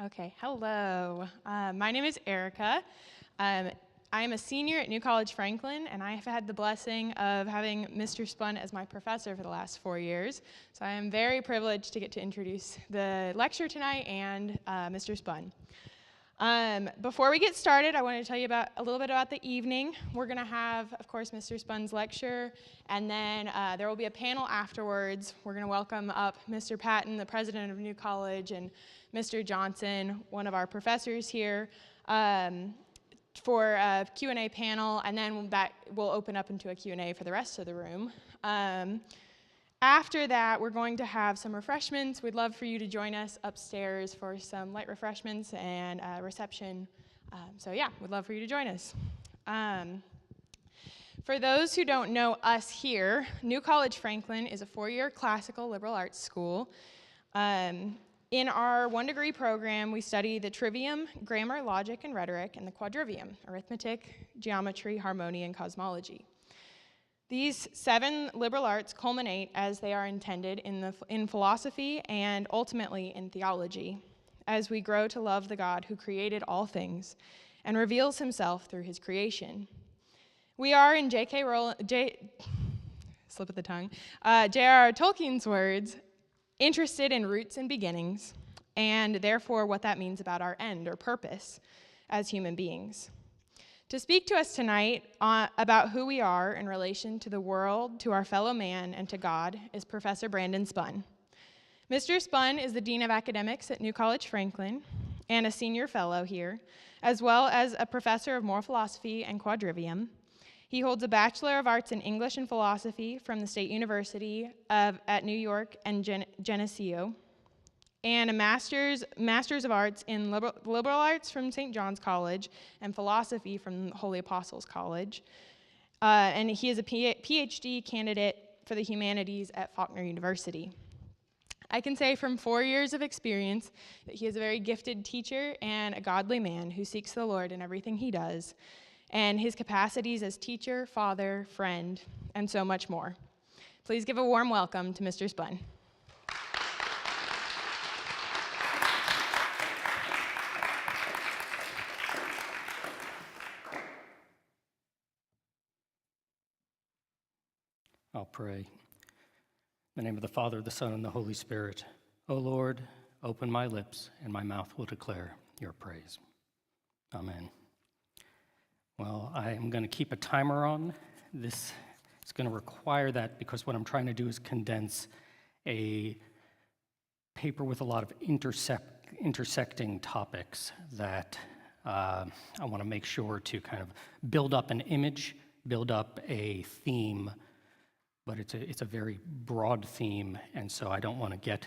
Okay, hello. My name is Erica. I am a senior at New College Franklin, and I have had the blessing of having Mr. Spun as my professor for the last 4 years. So I am very privileged to get to introduce the lecture tonight and Mr. Spun. Before we get started, I want to tell you a little bit about the evening. We're going to have, of course, Mr. Spun's lecture, and then there will be a panel afterwards. We're going to welcome up Mr. Patton, the president of New College, and Mr. Johnson, one of our professors here, for a Q&A panel, and then that will open up into a Q&A for the rest of the room. After that, we're going to have some refreshments. We'd love for you to join us upstairs for some light refreshments and reception. So yeah, we'd love for you to join us. For those who don't know us here, New College Franklin is a 4-year classical liberal arts school. In our 1-degree program, we study the trivium, grammar, logic, and rhetoric, and the quadrivium, arithmetic, geometry, harmony, and cosmology. These 7 liberal arts culminate as they are intended in philosophy and ultimately in theology, as we grow to love the God who created all things and reveals himself through his creation. We are, in J.R.R. Tolkien's words, interested in roots and beginnings, and therefore what that means about our end or purpose as human beings. To speak to us tonight about who we are in relation to the world, to our fellow man, and to God is Professor Brandon Spun. Mr. Spun is the Dean of Academics at New College Franklin and a senior fellow here, as well as a professor of moral philosophy and quadrivium. He holds a Bachelor of Arts in English and Philosophy from the State University at New York and Geneseo, and a Master's of Arts in Liberal Arts from St. John's College and Philosophy from Holy Apostles College. And he is a PhD candidate for the humanities at Faulkner University. I can say from 4 years of experience that he is a very gifted teacher and a godly man who seeks the Lord in everything he does, and his capacities as teacher, father, friend, and so much more. Please give a warm welcome to Mr. Spun. I'll pray. In the name of the Father, the Son, and the Holy Spirit. O Lord, open my lips, and my mouth will declare your praise. Amen. Well, I am going to keep a timer on. This is going to require that because what I'm trying to do is condense a paper with a lot of intersecting topics that I want to make sure to kind of build up an image, build up a theme, but it's a very broad theme, and so I don't want to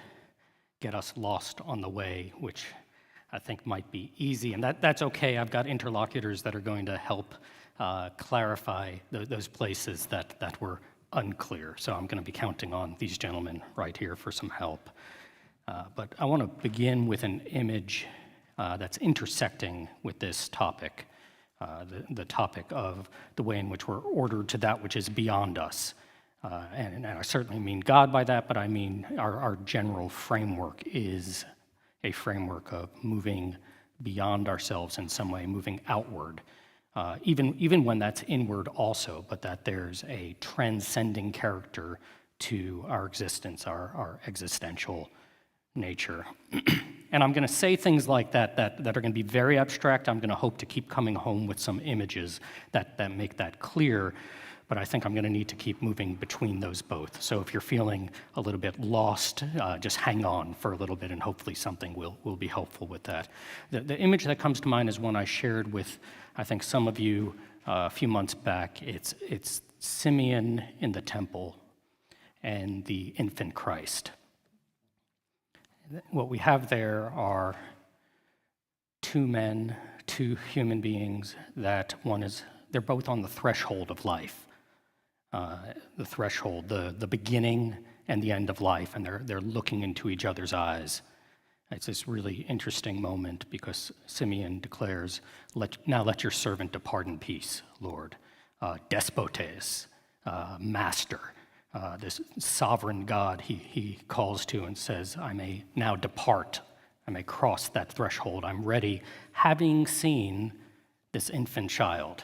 get us lost on the way, which I think might be easy, and that's okay. I've got interlocutors that are going to help clarify those places that were unclear. So I'm going to be counting on these gentlemen right here for some help. But I want to begin with an image that's intersecting with this topic, the topic of the way in which we're ordered to that which is beyond us. And I certainly mean God by that, but I mean our general framework is a framework of moving beyond ourselves in some way, moving outward, even when that's inward also, but that there's a transcending character to our existence, our existential nature. And I'm going to say things like that are going to be very abstract. I'm going to hope to keep coming home with some images that make that clear. But I think I'm going to need to keep moving between those both. So if you're feeling a little bit lost, just hang on for a little bit, and hopefully something will be helpful with that. The image that comes to mind is one I shared with, I think, some of you a few months back. It's Simeon in the temple and the infant Christ. What we have there are 2 men, 2 human beings that they're both on the threshold of life. The threshold, the beginning and the end of life, and they're looking into each other's eyes. It's this really interesting moment because Simeon declares, now let your servant depart in peace, Lord. Despotes, master, this sovereign God he calls to and says, I may now depart I may cross that threshold. I'm ready, having seen this infant child.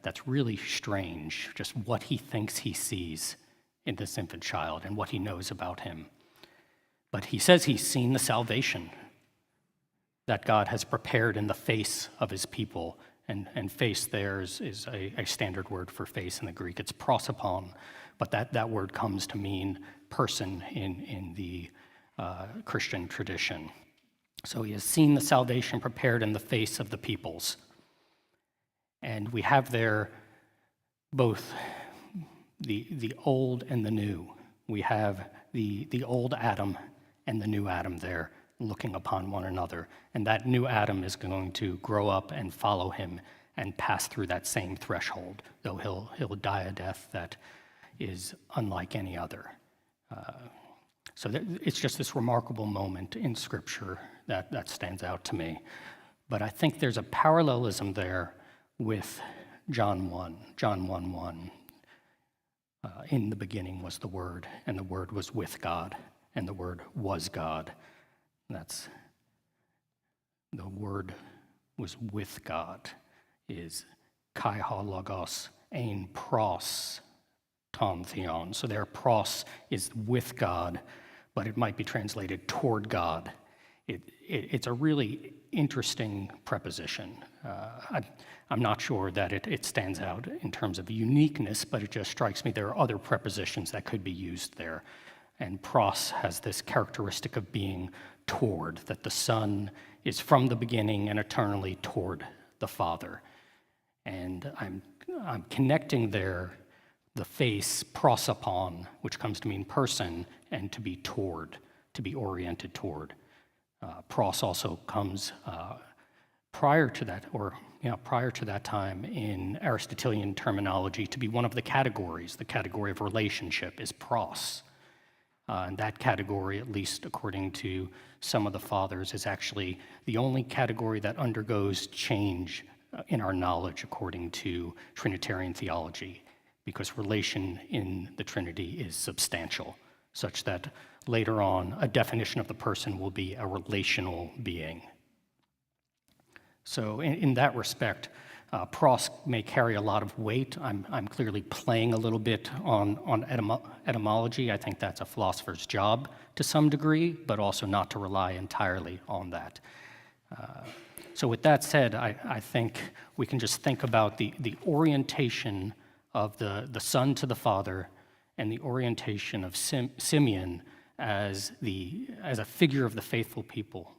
That's really strange, just what he thinks he sees in this infant child and what he knows about him. But he says he's seen the salvation that God has prepared in the face of his people. And face there is a standard word for face in the Greek. It's prosopon, but that word comes to mean person in the Christian tradition. So he has seen the salvation prepared in the face of the peoples. And we have there both the old and the new. We have the old Adam and the new Adam there looking upon one another. And that new Adam is going to grow up and follow him and pass through that same threshold, though he'll die a death that is unlike any other. So it's just this remarkable moment in Scripture that stands out to me. But I think there's a parallelism there with John 1, John 1:1. In the beginning was the Word, and the Word was with God, and the Word was God. That's the Word was with God is kai ha logos ein pros ton theon. So there pros is with God, but it might be translated toward God. It's a really interesting preposition. I'm not sure that it stands out in terms of uniqueness, but it just strikes me there are other prepositions that could be used there. And pros has this characteristic of being toward, that the Son is from the beginning and eternally toward the Father. And I'm connecting there the face prosopon, which comes to mean person, and to be toward, to be oriented toward. Pros also comes prior to that time in Aristotelian terminology to be one of the categories. The category of relationship is pros. And that category, at least according to some of the fathers, is actually the only category that undergoes change in our knowledge according to Trinitarian theology, because relation in the Trinity is substantial, such that later on a definition of the person will be a relational being. So in that respect, pros may carry a lot of weight. I'm clearly playing a little bit on etymology. I think that's a philosopher's job to some degree, but also not to rely entirely on that. So with that said, I think we can just think about the orientation of the Son to the Father and the orientation of Simeon as a figure of the faithful people,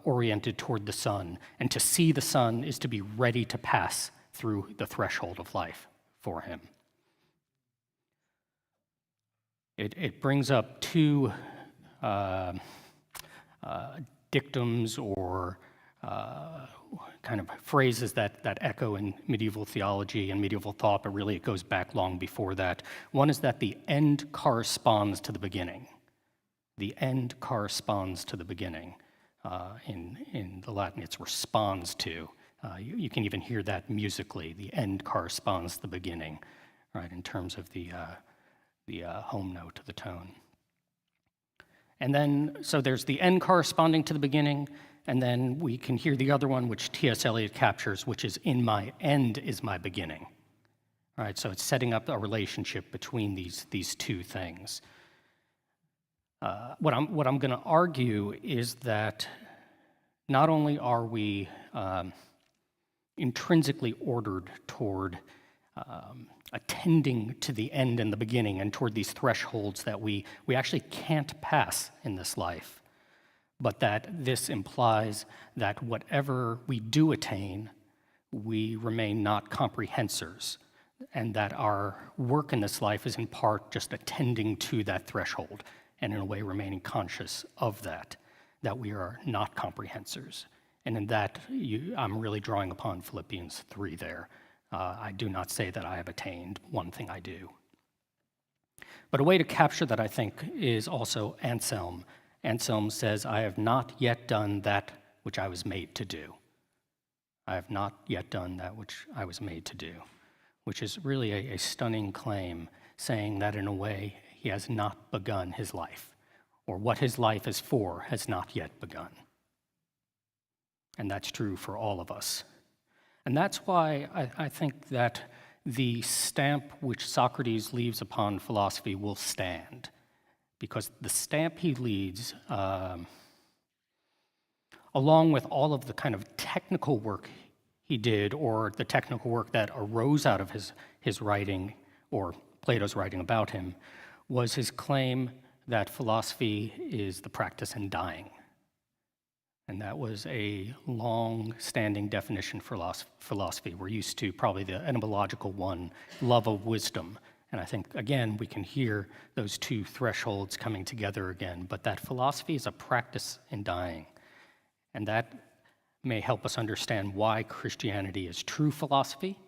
oriented toward the Son. And to see the Son is to be ready to pass through the threshold of life for him. It brings up two dictums or kind of phrases that echo in medieval theology and medieval thought, but really it goes back long before that. One is that the end corresponds to the beginning. The end corresponds to the beginning. In the Latin, it's responds to. You can even hear that musically. The end corresponds to the beginning, right, in terms of the home note, the tone. And then, so there's the end corresponding to the beginning, and then we can hear the other one, which T.S. Eliot captures, which is in my end is my beginning. All right, so it's setting up a relationship between these two things. What I'm going to argue is that not only are we intrinsically ordered toward attending to the end and the beginning and toward these thresholds that we actually can't pass in this life, but that this implies that whatever we do attain, we remain not comprehensors, and that our work in this life is in part just attending to that threshold, and in a way remaining conscious of that we are not comprehensors. And in that, I'm really drawing upon Philippians 3 there. I do not say that I have attained, one thing I do. But a way to capture that, I think, is also Anselm. Anselm says, I have not yet done that which I was made to do. I have not yet done that which I was made to do, which is really a stunning claim, saying that in a way he has not begun his life, or what his life is for has not yet begun. And that's true for all of us. And that's why I think that the stamp which Socrates leaves upon philosophy will stand, because the stamp he leaves, along with all of the kind of technical work he did, or the technical work that arose out of his writing, or Plato's writing about him, was his claim that philosophy is the practice in dying. And that was a long-standing definition for philosophy. We're used to probably the etymological one, love of wisdom. And I think, again, we can hear those two thresholds coming together again. But that philosophy is a practice in dying. And that may help us understand why Christianity is true philosophy,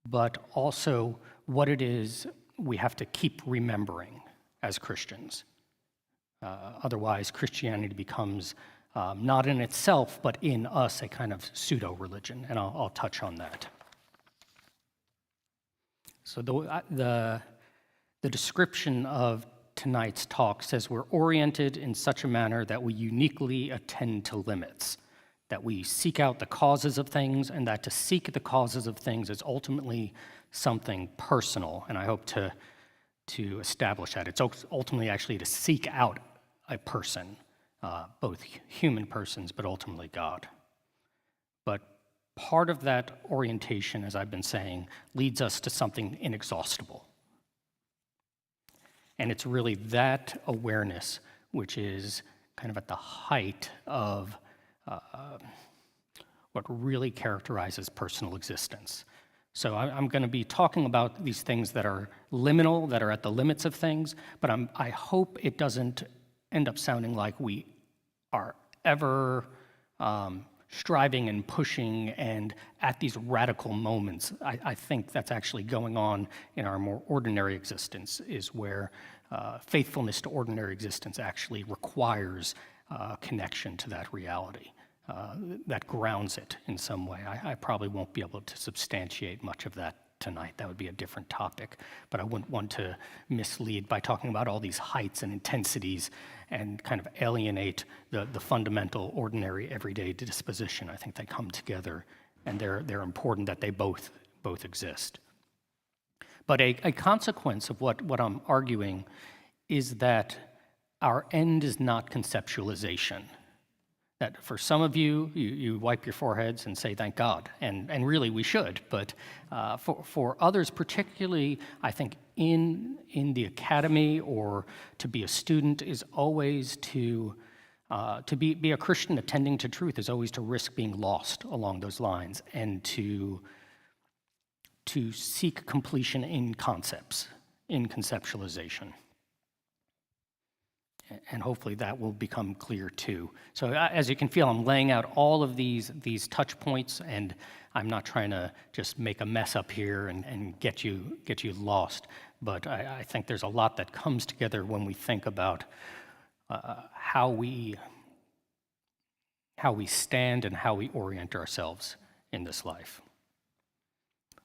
but also what it is we have to keep remembering as Christians. Otherwise, Christianity becomes not in itself, but in us, a kind of pseudo-religion, and I'll touch on that. So the description of tonight's talk says we're oriented in such a manner that we uniquely attend to limits, that we seek out the causes of things, and that to seek the causes of things is ultimately something personal, and I hope to establish that. It's ultimately actually to seek out a person, both human persons, but ultimately God. But part of that orientation, as I've been saying, leads us to something inexhaustible. And it's really that awareness which is kind of at the height of what really characterizes personal existence. So I'm going to be talking about these things that are liminal, that are at the limits of things, but I hope it doesn't end up sounding like we are ever striving and pushing and at these radical moments. I think that's actually going on in our more ordinary existence, is where faithfulness to ordinary existence actually requires connection to that reality. That grounds it in some way. I probably won't be able to substantiate much of that tonight. That would be a different topic, but I wouldn't want to mislead by talking about all these heights and intensities and kind of alienate the fundamental, ordinary, everyday disposition. I think they come together, and they're important that they both exist. But a consequence of what I'm arguing is that our end is not conceptualization. That for some of you, you wipe your foreheads and say, thank God, and really we should, but for others, particularly, I think in the academy or to be a student is always to be a Christian attending to truth is always to risk being lost along those lines, and to seek completion in concepts, in conceptualization. And hopefully that will become clear too. So as you can feel, I'm laying out all of these touch points, and I'm not trying to just make a mess up here and get you lost. But I think there's a lot that comes together when we think about how we stand and how we orient ourselves in this life.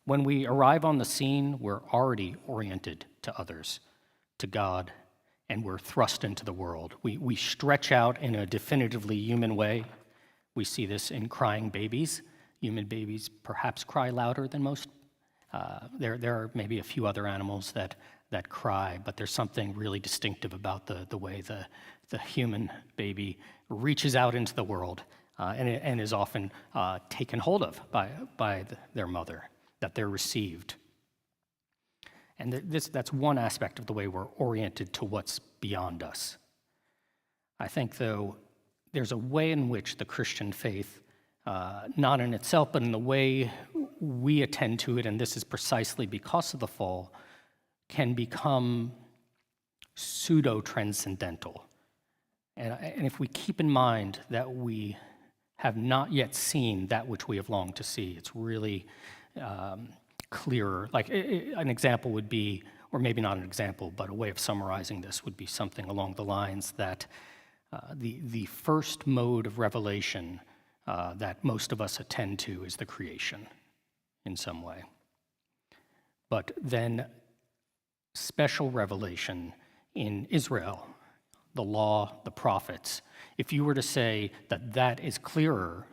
When we arrive on the scene, we're already oriented to others, to God, and we're thrust into the world. We stretch out in a definitively human way. We see this in crying babies. Human babies perhaps cry louder than most. There are maybe a few other animals that cry, but there's something really distinctive about the way the human baby reaches out into the world and is often taken hold of by their mother, that they're received. And that's one aspect of the way we're oriented to what's beyond us. I think, though, there's a way in which the Christian faith, not in itself, but in the way we attend to it, and this is precisely because of the fall, can become pseudo-transcendental. And if we keep in mind that we have not yet seen that which we have longed to see, it's really clearer. Like an example would be, or maybe not an example, but a way of summarizing this would be something along the lines that the first mode of revelation that most of us attend to is the creation in some way. But then special revelation in Israel the law, the prophets, if you were to say that that is clearer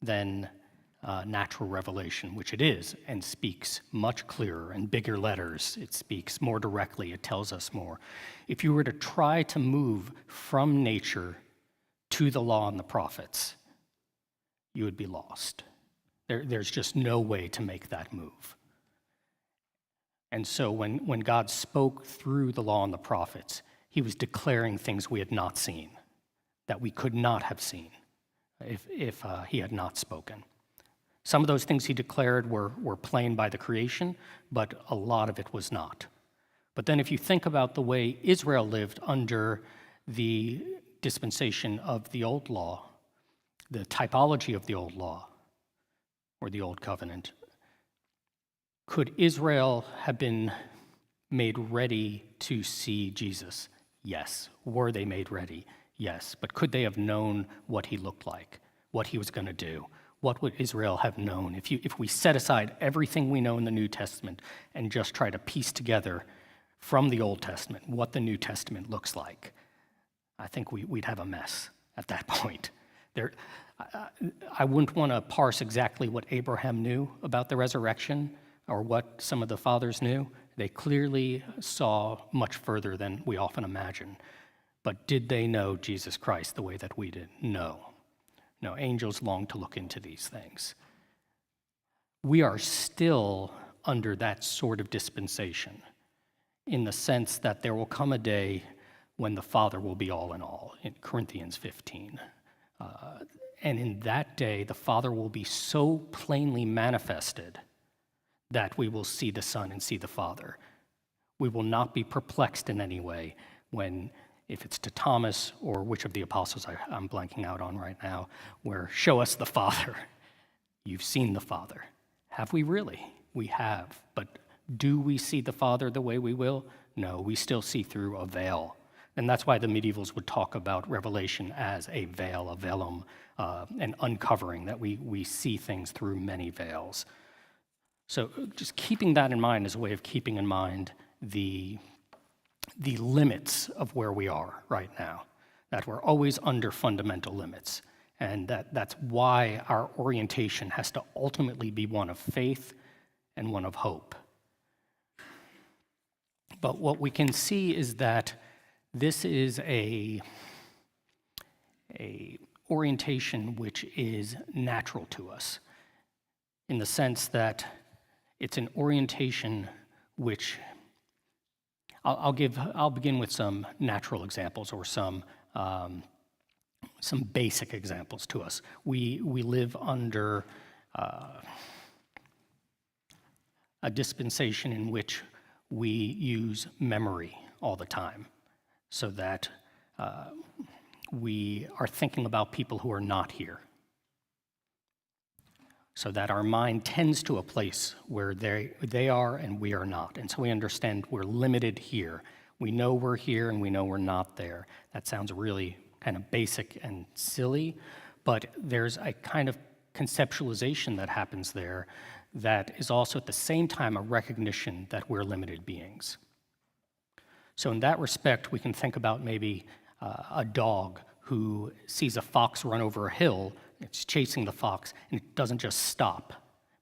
than natural revelation, which it is, and speaks much clearer and bigger letters, it speaks more directly, it tells us more. If you were to try to move from nature to the law and the prophets, you would be lost. There's just no way to make that move. And so when God spoke through the law and the prophets, he was declaring things we had not seen, that we could not have seen if he had not spoken. Some of those things he declared were plain by the creation, but a lot of it was not. But then if you think about the way Israel lived under the dispensation of the old law, the typology of the old law, or the old covenant, could Israel have been made ready to see Jesus? Yes. Were they made ready? Yes. But could they have known what he looked like, what he was going to do? What would Israel have known? If we set aside everything we know in the New Testament and just try to piece together from the Old Testament what the New Testament looks like, I think we'd have a mess at that point. I wouldn't want to parse exactly what Abraham knew about the resurrection or what some of the fathers knew. They clearly saw much further than we often imagine. But did they know Jesus Christ the way that we did? No. No, angels long to look into these things. We are still under that sort of dispensation in the sense that there will come a day when the Father will be all in all, in Corinthians 15. And in that day, the Father will be so plainly manifested that we will see the Son and see the Father. We will not be perplexed in any way when, if it's to Thomas or which of the apostles I'm blanking out on right now, where show us the Father. You've seen the Father. Have we really? We have. But do we see the Father the way we will? No, we still see through a veil. And that's why the medievals would talk about Revelation as a veil, a velum, an uncovering, that we see things through many veils. So just keeping that in mind is a way of keeping in mind the limits of where we are right now, that we're always under fundamental limits, and that's why our orientation has to ultimately be one of faith and one of hope. But what we can see is that this is a orientation which is natural to us, in the sense that it's an orientation which I'll begin with some natural examples or some basic examples to us. We live under a dispensation in which we use memory all the time, so that we are thinking about people who are not here, so that our mind tends to a place where they are and we are not. And so we understand we're limited here. We know we're here and we know we're not there. That sounds really kind of basic and silly, but there's a kind of conceptualization that happens there that is also at the same time a recognition that we're limited beings. So in that respect, we can think about maybe a dog who sees a fox run over a hill. It's chasing the fox, and it doesn't just stop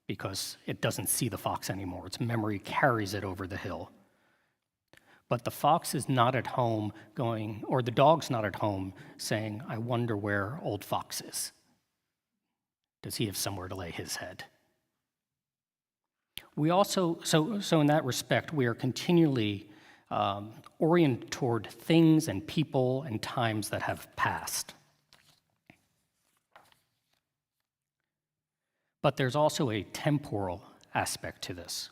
because it doesn't see the fox anymore. Its memory carries it over the hill. But the fox is not at home or the dog's not at home saying, I wonder where old Fox is. Does he have somewhere to lay his head? We also, so in that respect, we are continually oriented toward things and people and times that have passed. But there's also a temporal aspect to this.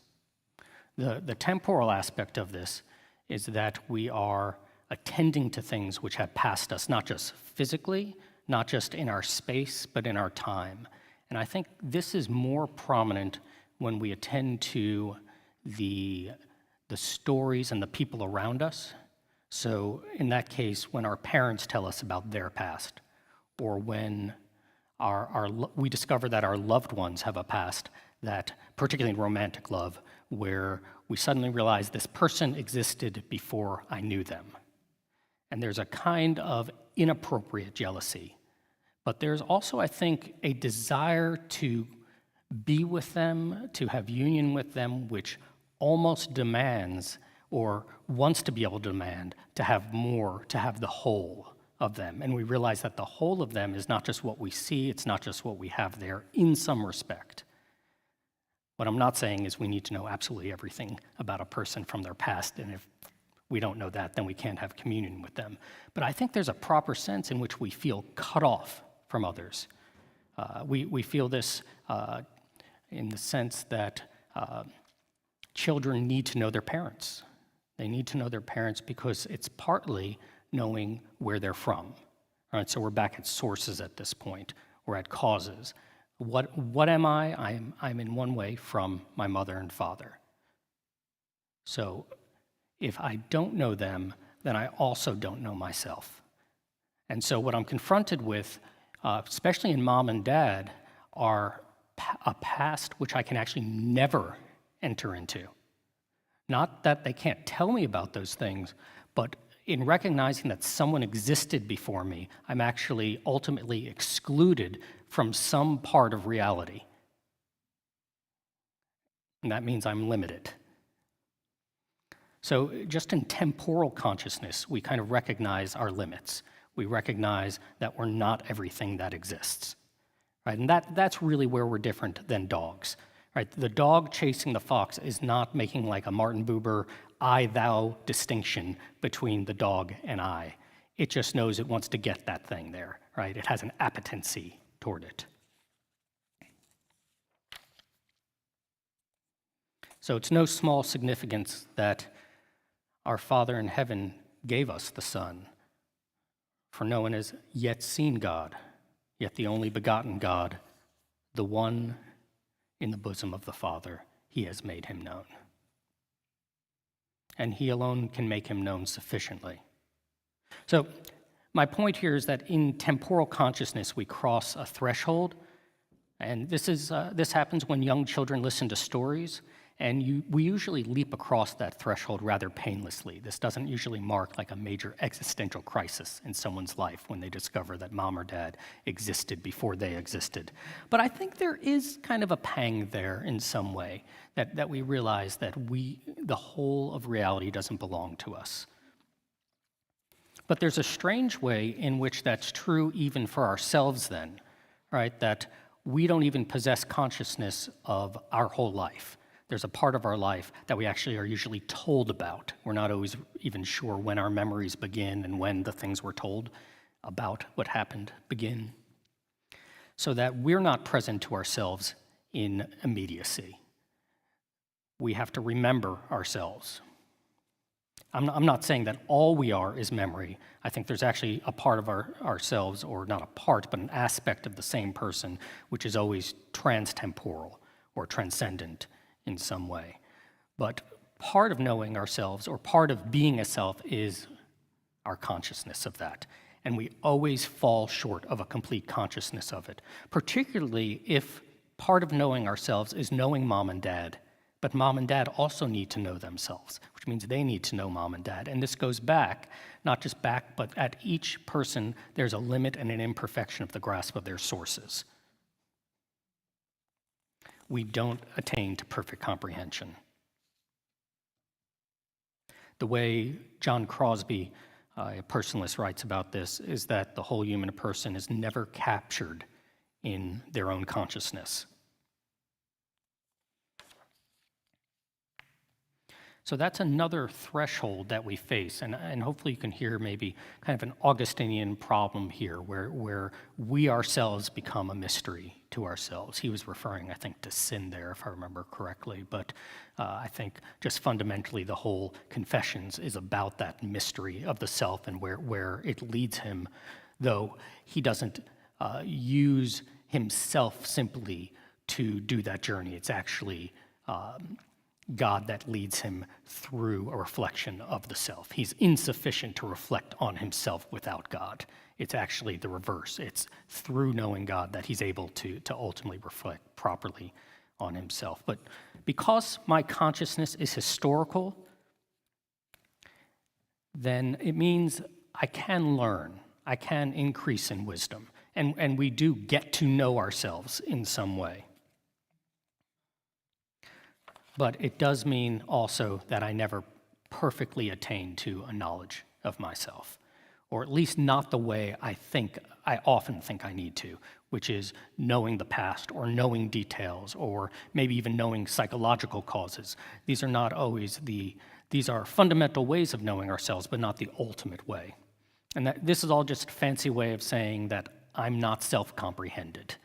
The temporal aspect of this is that we are attending to things which have passed us, not just physically, not just in our space, but in our time. And I think this is more prominent when we attend to the stories and the people around us. So in that case, when our parents tell us about their past, or when we discover that our loved ones have a past, that particularly in romantic love, where we suddenly realize this person existed before I knew them. And there's a kind of inappropriate jealousy. But there's also, I think, a desire to be with them, to have union with them, which almost demands or wants to be able to demand to have more, to have the whole of them. And we realize that the whole of them is not just what we see, it's not just what we have there in some respect. What I'm not saying is we need to know absolutely everything about a person from their past, and if we don't know that, then we can't have communion with them. But I think there's a proper sense in which we feel cut off from others. We feel this in the sense that children need to know their parents. They need to know their parents because it's partly knowing where they're from. All right, so we're back at sources at this point. We're at causes. What am I? I'm in one way from my mother and father. So if I don't know them, then I also don't know myself. And so what I'm confronted with, especially in mom and dad, are a past which I can actually never enter into. Not that they can't tell me about those things, but in recognizing that someone existed before me, I'm actually ultimately excluded from some part of reality. And that means I'm limited. So just in temporal consciousness, we kind of recognize our limits. We recognize that we're not everything that exists. Right? And that's really where we're different than dogs. Right? The dog chasing the fox is not making like a Martin Buber I-thou distinction between the dog and I. It just knows it wants to get that thing there. Right? It has an appetency toward it. So it's no small significance that our Father in heaven gave us the Son, for no one has yet seen God, yet the only begotten God, the one in the bosom of the Father, he has made him known. And he alone can make him known sufficiently. So my point here is that in temporal consciousness, we cross a threshold, and this happens when young children listen to stories, and we usually leap across that threshold rather painlessly. This doesn't usually mark like a major existential crisis in someone's life when they discover that mom or dad existed before they existed. But I think there is kind of a pang there in some way, that we realize that the whole of reality doesn't belong to us. But there's a strange way in which that's true even for ourselves then, right? That we don't even possess consciousness of our whole life. There's a part of our life that we actually are usually told about. We're not always even sure when our memories begin and when the things we're told about what happened begin. So that we're not present to ourselves in immediacy. We have to remember ourselves. I'm not saying that all we are is memory. I think there's actually a part of ourselves, or not a part, but an aspect of the same person, which is always transtemporal or transcendent in some way. But part of knowing ourselves, or part of being a self, is our consciousness of that. And we always fall short of a complete consciousness of it, particularly if part of knowing ourselves is knowing mom and dad. But mom and dad also need to know themselves, which means they need to know mom and dad. And this goes back, not just back, but at each person, there's a limit and an imperfection of the grasp of their sources. We don't attain to perfect comprehension. The way John Crosby, a personalist, writes about this is that the whole human person is never captured in their own consciousness. So that's another threshold that we face, and hopefully you can hear maybe kind of an Augustinian problem here, where we ourselves become a mystery to ourselves. He was referring, I think, to sin there, if I remember correctly, but I think just fundamentally the whole Confessions is about that mystery of the self and where it leads him, though he doesn't use himself simply to do that journey. It's actually God that leads him through a reflection of the self. He's insufficient to reflect on himself without God. It's actually the reverse. It's through knowing God that he's able to ultimately reflect properly on himself. But because my consciousness is historical, then it means I can learn, I can increase in wisdom, and we do get to know ourselves in some way. But it does mean also that I never perfectly attain to a knowledge of myself, or at least not the way I often think I need to, which is knowing the past or knowing details or maybe even knowing psychological causes. These are not always these are fundamental ways of knowing ourselves, but not the ultimate way. And this is all just a fancy way of saying that I'm not self-comprehended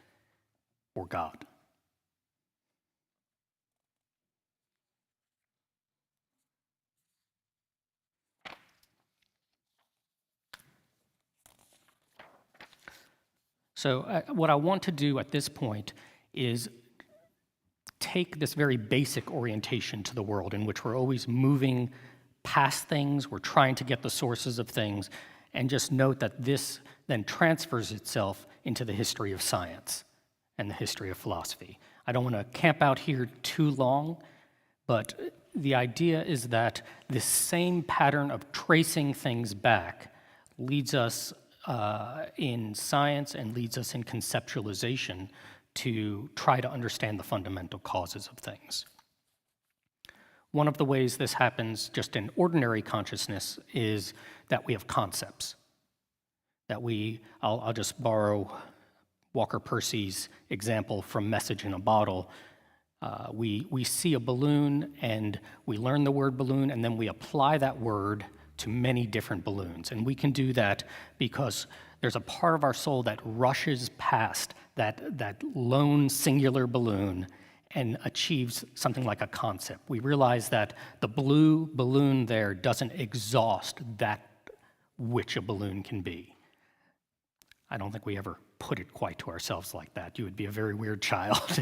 or God. So what I want to do at this point is take this very basic orientation to the world in which we're always moving past things, we're trying to get the sources of things, and just note that this then transfers itself into the history of science and the history of philosophy. I don't want to camp out here too long, but the idea is that this same pattern of tracing things back leads us in science and leads us in conceptualization to try to understand the fundamental causes of things. One of the ways this happens just in ordinary consciousness is that we have concepts. I'll just borrow Walker Percy's example from Message in a Bottle. We see a balloon and we learn the word balloon and then we apply that word to many different balloons. And we can do that because there's a part of our soul that rushes past that lone singular balloon and achieves something like a concept. We realize that the blue balloon there doesn't exhaust that which a balloon can be. I don't think we ever put it quite to ourselves like that. You would be a very weird child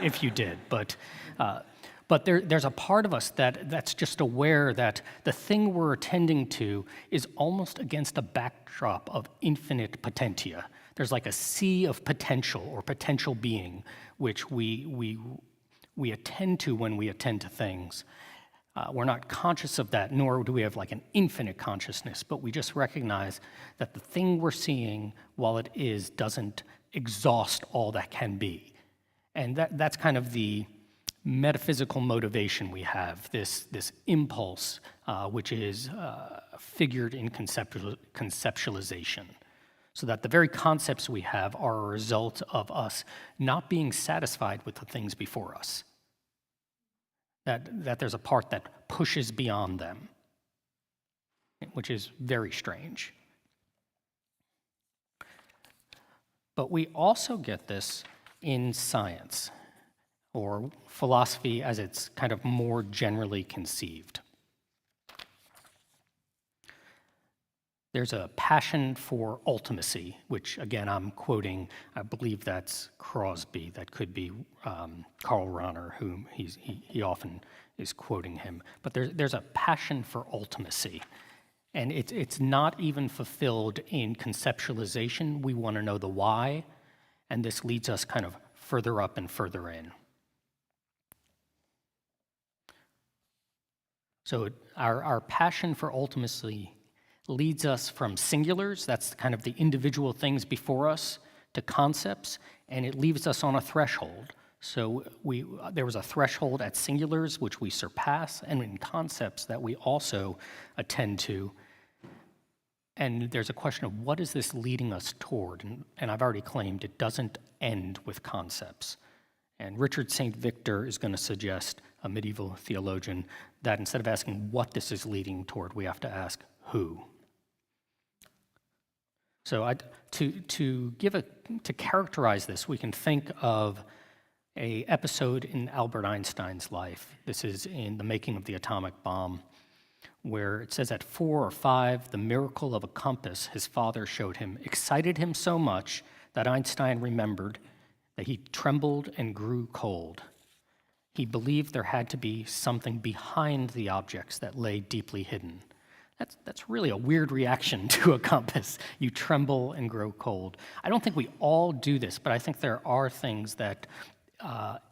if you did. But there's a part of us that's just aware that the thing we're attending to is almost against a backdrop of infinite potentia. There's like a sea of potential or potential being, which we attend to when we attend to things. We're not conscious of that, nor do we have like an infinite consciousness, but we just recognize that the thing we're seeing, while it is, doesn't exhaust all that can be. And that's kind of the metaphysical motivation we have, this impulse, which is figured in conceptualization. So that the very concepts we have are a result of us not being satisfied with the things before us. That there's a part that pushes beyond them, which is very strange. But we also get this in science, or philosophy as it's kind of more generally conceived. There's a passion for ultimacy, which again I'm quoting, I believe that's Crosby, that could be Karl Rahner, whom he often is quoting him. But there's a passion for ultimacy, and it's not even fulfilled in conceptualization. We want to know the why, and this leads us kind of further up and further in. So our passion for ultimacy leads us from singulars, that's kind of the individual things before us, to concepts, and it leaves us on a threshold. So there was a threshold at singulars which we surpass, and in concepts that we also attend to. And there's a question of what is this leading us toward? And I've already claimed it doesn't end with concepts. And Richard St. Victor is going to suggest, a medieval theologian, that instead of asking what this is leading toward, we have to ask who. So to characterize this, we can think of an episode in Albert Einstein's life. This is in The Making of the Atomic Bomb, where it says at 4 or 5, the miracle of a compass his father showed him excited him so much that Einstein remembered that he trembled and grew cold. He believed there had to be something behind the objects that lay deeply hidden. That's really a weird reaction to a compass. You tremble and grow cold. I don't think we all do this, but I think there are things that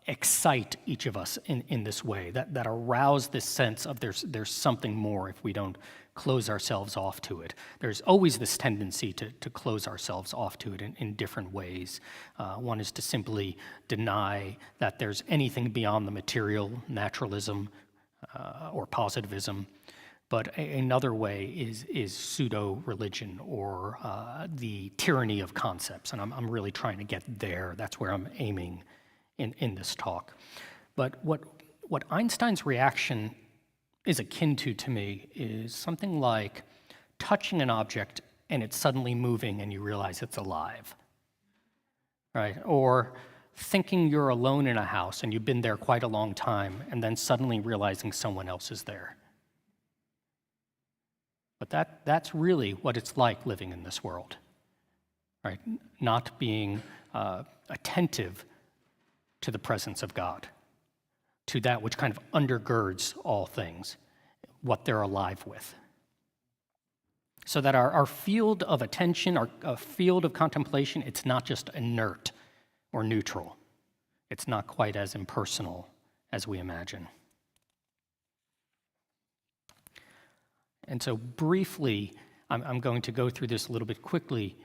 excite each of us in this way, that arouse this sense of there's something more if we don't close ourselves off to it. There's always this tendency to close ourselves off to it in different ways. One is to simply deny that there's anything beyond the material, naturalism, or positivism. But another way is pseudo-religion, or the tyranny of concepts. And I'm really trying to get there. That's where I'm aiming in this talk. But what Einstein's reaction is akin to me is something like touching an object and it's suddenly moving and you realize it's alive, right? Or thinking you're alone in a house and you've been there quite a long time and then suddenly realizing someone else is there. But that's really what it's like living in this world, right? Not being attentive to the presence of God, to that which kind of undergirds all things, what they're alive with. So that our field of attention, our field of contemplation, it's not just inert or neutral. It's not quite as impersonal as we imagine. And so briefly, I'm going to go through this a little bit quickly.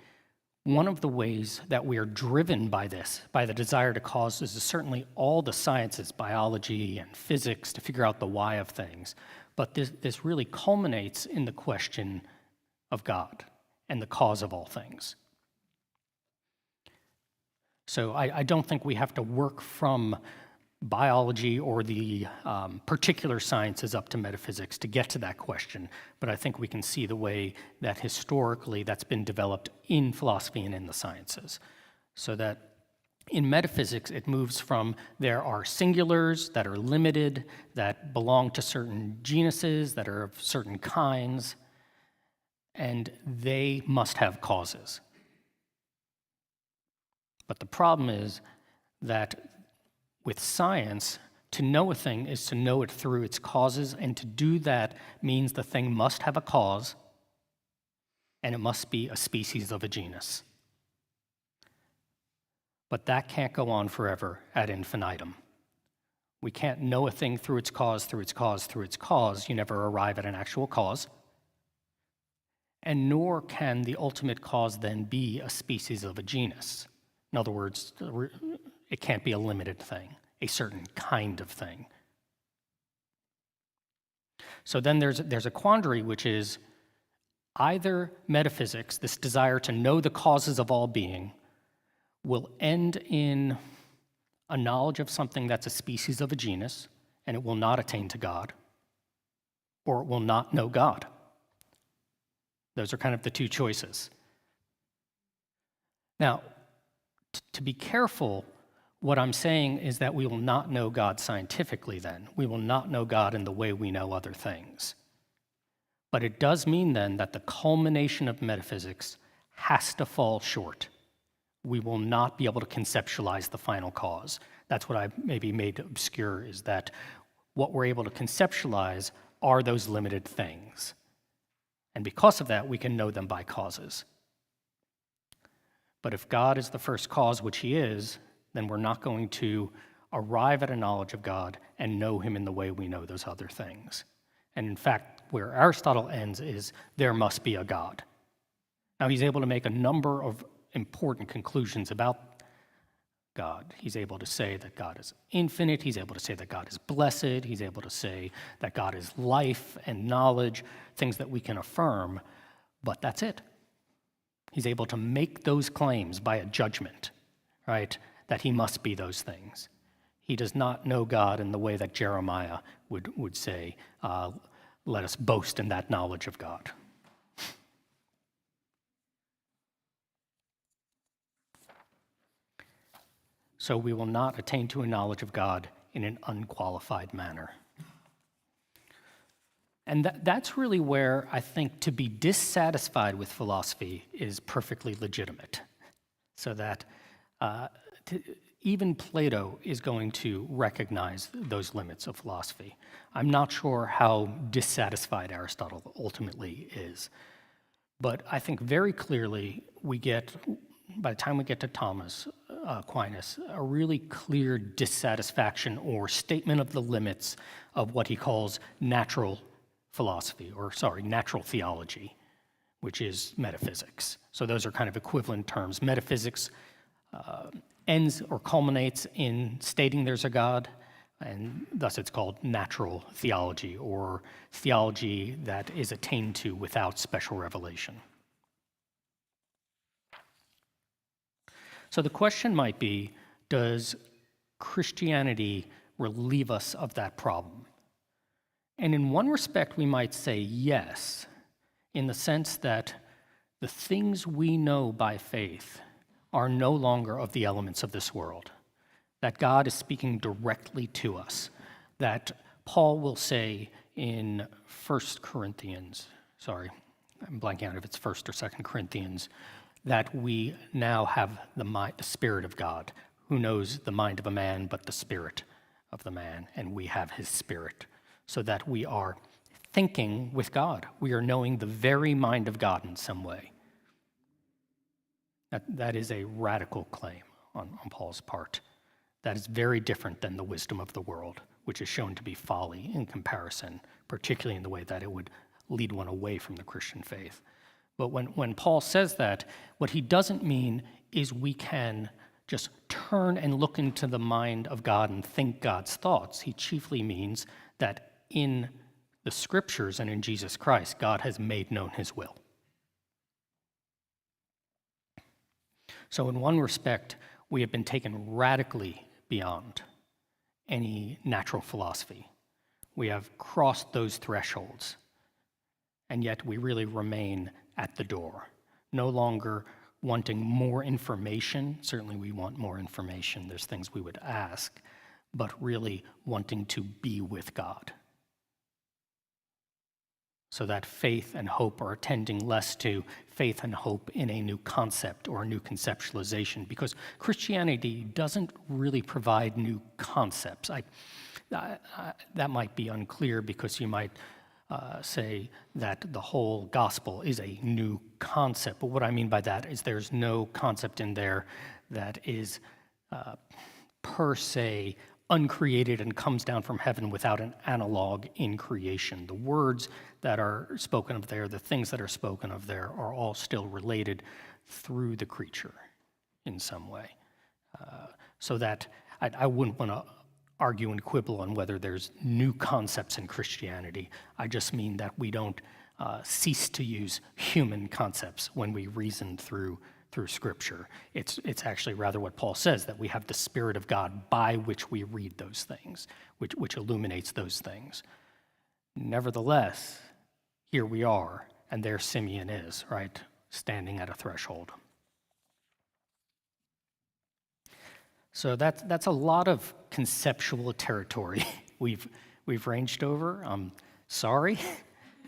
One of the ways that we are driven by this, by the desire to cause, is certainly all the sciences, biology and physics, to figure out the why of things. But this really culminates in the question of God and the cause of all things. So I don't think we have to work from biology or the particular sciences up to metaphysics to get to that question, but I think we can see the way that historically that's been developed in philosophy and in the sciences. So that in metaphysics, it moves from there are singulars that are limited, that belong to certain genuses, that are of certain kinds, and they must have causes. But the problem is that with science, to know a thing is to know it through its causes, and to do that means the thing must have a cause, and it must be a species of a genus. But that can't go on forever ad infinitum. We can't know a thing through its cause, through its cause, through its cause. You never arrive at an actual cause. And nor can the ultimate cause then be a species of a genus. In other words, it can't be a limited thing, a certain kind of thing. So then there's a quandary, which is either metaphysics, this desire to know the causes of all being, will end in a knowledge of something that's a species of a genus, and it will not attain to God, or it will not know God. Those are kind of the two choices. Now, to be careful, what I'm saying is that we will not know God scientifically then. We will not know God in the way we know other things. But it does mean then that the culmination of metaphysics has to fall short. We will not be able to conceptualize the final cause. That's what I maybe made obscure, is that what we're able to conceptualize are those limited things. And because of that, we can know them by causes. But if God is the first cause, which he is, then we're not going to arrive at a knowledge of God and know him in the way we know those other things. And in fact, where Aristotle ends is there must be a God. Now, he's able to make a number of important conclusions about God. He's able to say that God is infinite. He's able to say that God is blessed. He's able to say that God is life and knowledge, things that we can affirm, but that's it. He's able to make those claims by a judgment, right, that he must be those things. He does not know God in the way that Jeremiah would say, let us boast in that knowledge of God. So we will not attain to a knowledge of God in an unqualified manner. And that's really where I think to be dissatisfied with philosophy is perfectly legitimate. So that even Plato is going to recognize those limits of philosophy. I'm not sure how dissatisfied Aristotle ultimately is. But I think very clearly by the time we get to Thomas Aquinas, a really clear dissatisfaction or statement of the limits of what he calls natural natural theology, which is metaphysics. So those are kind of equivalent terms. Metaphysics ends or culminates in stating there's a God, and thus it's called natural theology, or theology that is attained to without special revelation. So the question might be, does Christianity relieve us of that problem? And in one respect, we might say yes, in the sense that the things we know by faith are no longer of the elements of this world, that God is speaking directly to us, that Paul will say in 1 Corinthians, I'm blanking out if it's 1 or 2 Corinthians, that we now have the Spirit of God, who knows the mind of a man but the spirit of the man, and we have his Spirit, so that we are thinking with God. We are knowing the very mind of God in some way. That is a radical claim on Paul's part. That is very different than the wisdom of the world, which is shown to be folly in comparison, particularly in the way that it would lead one away from the Christian faith. But when Paul says that, what he doesn't mean is we can just turn and look into the mind of God and think God's thoughts. He chiefly means that in the Scriptures and in Jesus Christ, God has made known his will. So in one respect, we have been taken radically beyond any natural philosophy. We have crossed those thresholds, and yet we really remain at the door, no longer wanting more information. Certainly we want more information. There's things we would ask, but really wanting to be with God. So that faith and hope are tending less to faith and hope in a new concept or a new conceptualization, because Christianity doesn't really provide new concepts. That might be unclear, because you might say that the whole gospel is a new concept. But what I mean by that is there's no concept in there that is per se uncreated and comes down from heaven without an analog in creation. The words that are spoken of there, the things that are spoken of there, are all still related through the creature in some way. So that I wouldn't want to argue and quibble on whether there's new concepts in Christianity. I just mean that we don't cease to use human concepts when we reason through Scripture. It's actually rather what Paul says, that we have the Spirit of God by which we read those things, which illuminates those things. Nevertheless, here we are, and there Simeon is, right, standing at a threshold. So that's a lot of conceptual territory we've ranged over. I'm sorry,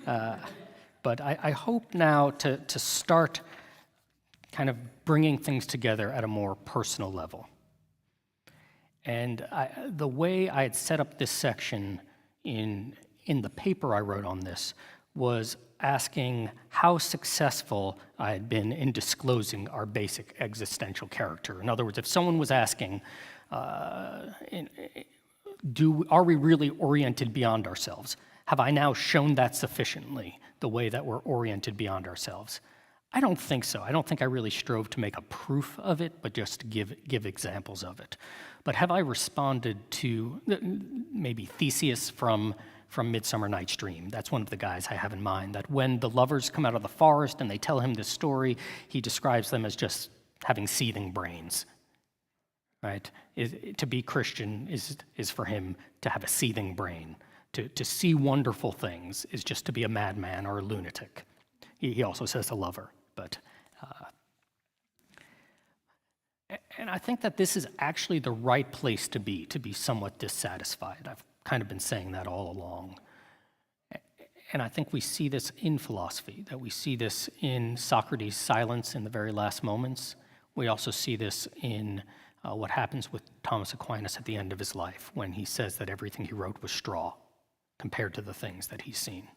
but I hope now to start kind of bringing things together at a more personal level. And the way I had set up this section in the paper I wrote on this was asking how successful I had been in disclosing our basic existential character. In other words, if someone was asking, are we really oriented beyond ourselves? Have I now shown that sufficiently, the way that we're oriented beyond ourselves? I don't think so. I don't think I really strove to make a proof of it, but just to give examples of it. But have I responded to maybe Theseus from Midsummer Night's Dream? That's one of the guys I have in mind, that when the lovers come out of the forest and they tell him this story, he describes them as just having seething brains, right? To be Christian is for him to have a seething brain. To see wonderful things is just to be a madman or a lunatic. He also says a lover, but... And I think that this is actually the right place to be somewhat dissatisfied. I've kind of been saying that all along. And I think we see this in philosophy, that we see this in Socrates' silence in the very last moments. We also see this in what happens with Thomas Aquinas at the end of his life, when he says that everything he wrote was straw compared to the things that he's seen.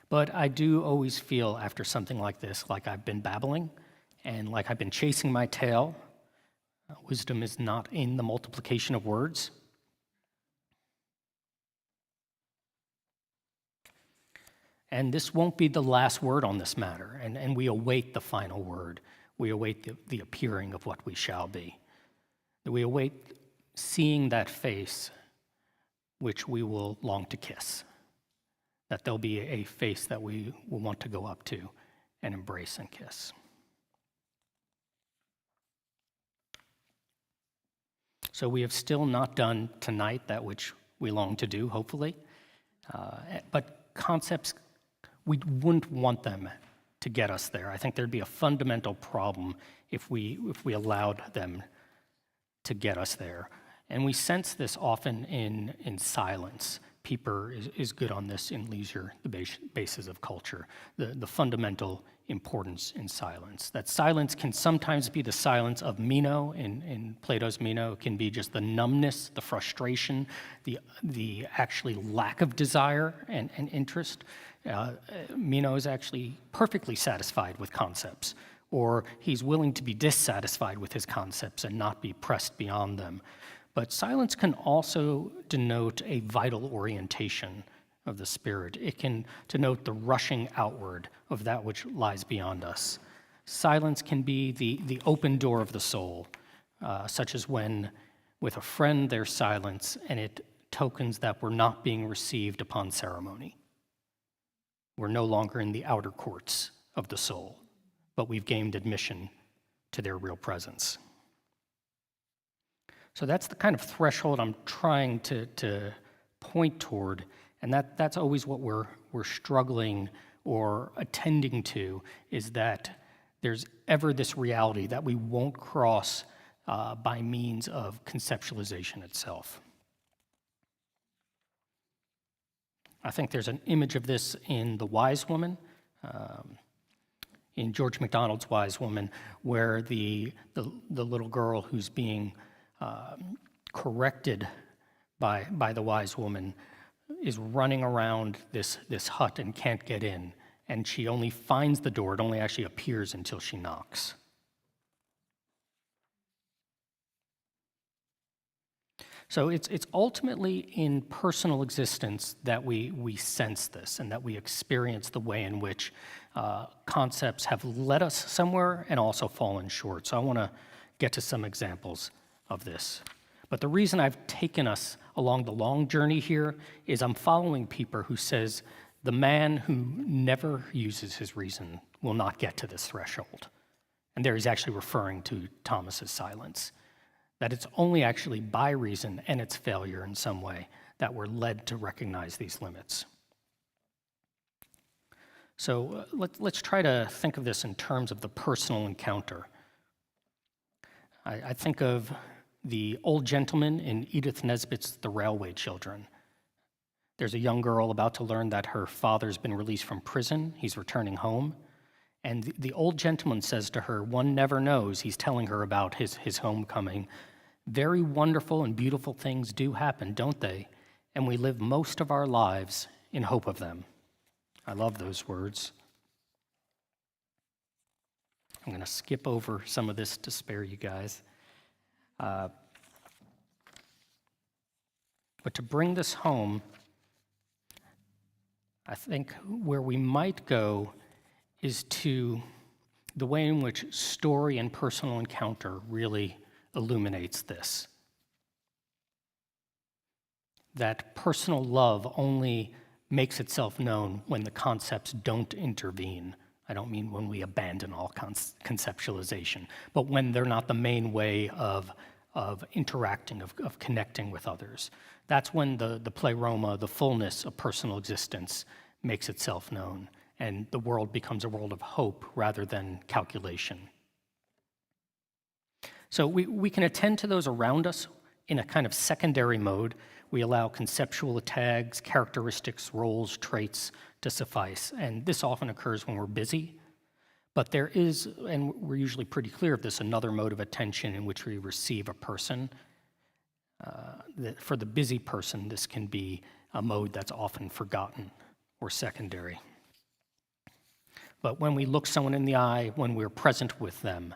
But I do always feel after something like this, like I've been babbling and like I've been chasing my tail. Wisdom is not in the multiplication of words. And this won't be the last word on this matter, and we await the final word. We await the appearing of what we shall be. We await seeing that face which we will long to kiss, that there'll be a face that we will want to go up to and embrace and kiss. So we have still not done tonight that which we long to do, hopefully. But concepts, we wouldn't want them to get us there. I think there'd be a fundamental problem if we allowed them to get us there. And we sense this often in silence. Pieper is good on this in Leisure, the Basis of Culture, the fundamental importance in silence. That silence can sometimes be the silence of Meno in Plato's Meno. It can be just the numbness, the frustration, the actually lack of desire and interest. Meno is actually perfectly satisfied with concepts, or he's willing to be dissatisfied with his concepts and not be pressed beyond them. But silence can also denote a vital orientation of the spirit. It can denote the rushing outward of that which lies beyond us. Silence can be the open door of the soul, such as when with a friend there's silence and it tokens that we're not being received upon ceremony. We're no longer in the outer courts of the soul, but we've gained admission to their real presence. So that's the kind of threshold I'm trying to point toward, and that's always what we're struggling or attending to, is that there's ever this reality that we won't cross by means of conceptualization itself. I think there's an image of this in The Wise Woman, in George MacDonald's Wise Woman, where the little girl who's being corrected by the wise woman is running around this hut and can't get in, and she only finds the door. It only actually appears until she knocks. So it's ultimately in personal existence that we sense this and that we experience the way in which concepts have led us somewhere and also fallen short. So I want to get to some examples of this. But the reason I've taken us along the long journey here is I'm following Pieper, who says the man who never uses his reason will not get to this threshold. And there he's actually referring to Thomas's silence, that it's only actually by reason and its failure in some way that we're led to recognize these limits. So let's try to think of this in terms of the personal encounter. I think of the old gentleman in Edith Nesbit's The Railway Children. There's a young girl about to learn that her father's been released from prison. He's returning home. And the old gentleman says to her, one never knows, he's telling her about his homecoming, very wonderful and beautiful things do happen, don't they? And we live most of our lives in hope of them. I love those words. I'm going to skip over some of this to spare you guys. But to bring this home, I think where we might go is to the way in which story and personal encounter really illuminates this. That personal love only makes itself known when the concepts don't intervene. I don't mean when we abandon all conceptualization, but when they're not the main way of interacting, of connecting with others. That's when the pleroma, the fullness of personal existence, makes itself known, and the world becomes a world of hope rather than calculation. So we can attend to those around us in a kind of secondary mode. We allow conceptual tags, characteristics, roles, traits to suffice, and this often occurs when we're busy. But there is, and we're usually pretty clear of this, another mode of attention in which we receive a person. For the busy person, this can be a mode that's often forgotten or secondary. But when we look someone in the eye, when we're present with them,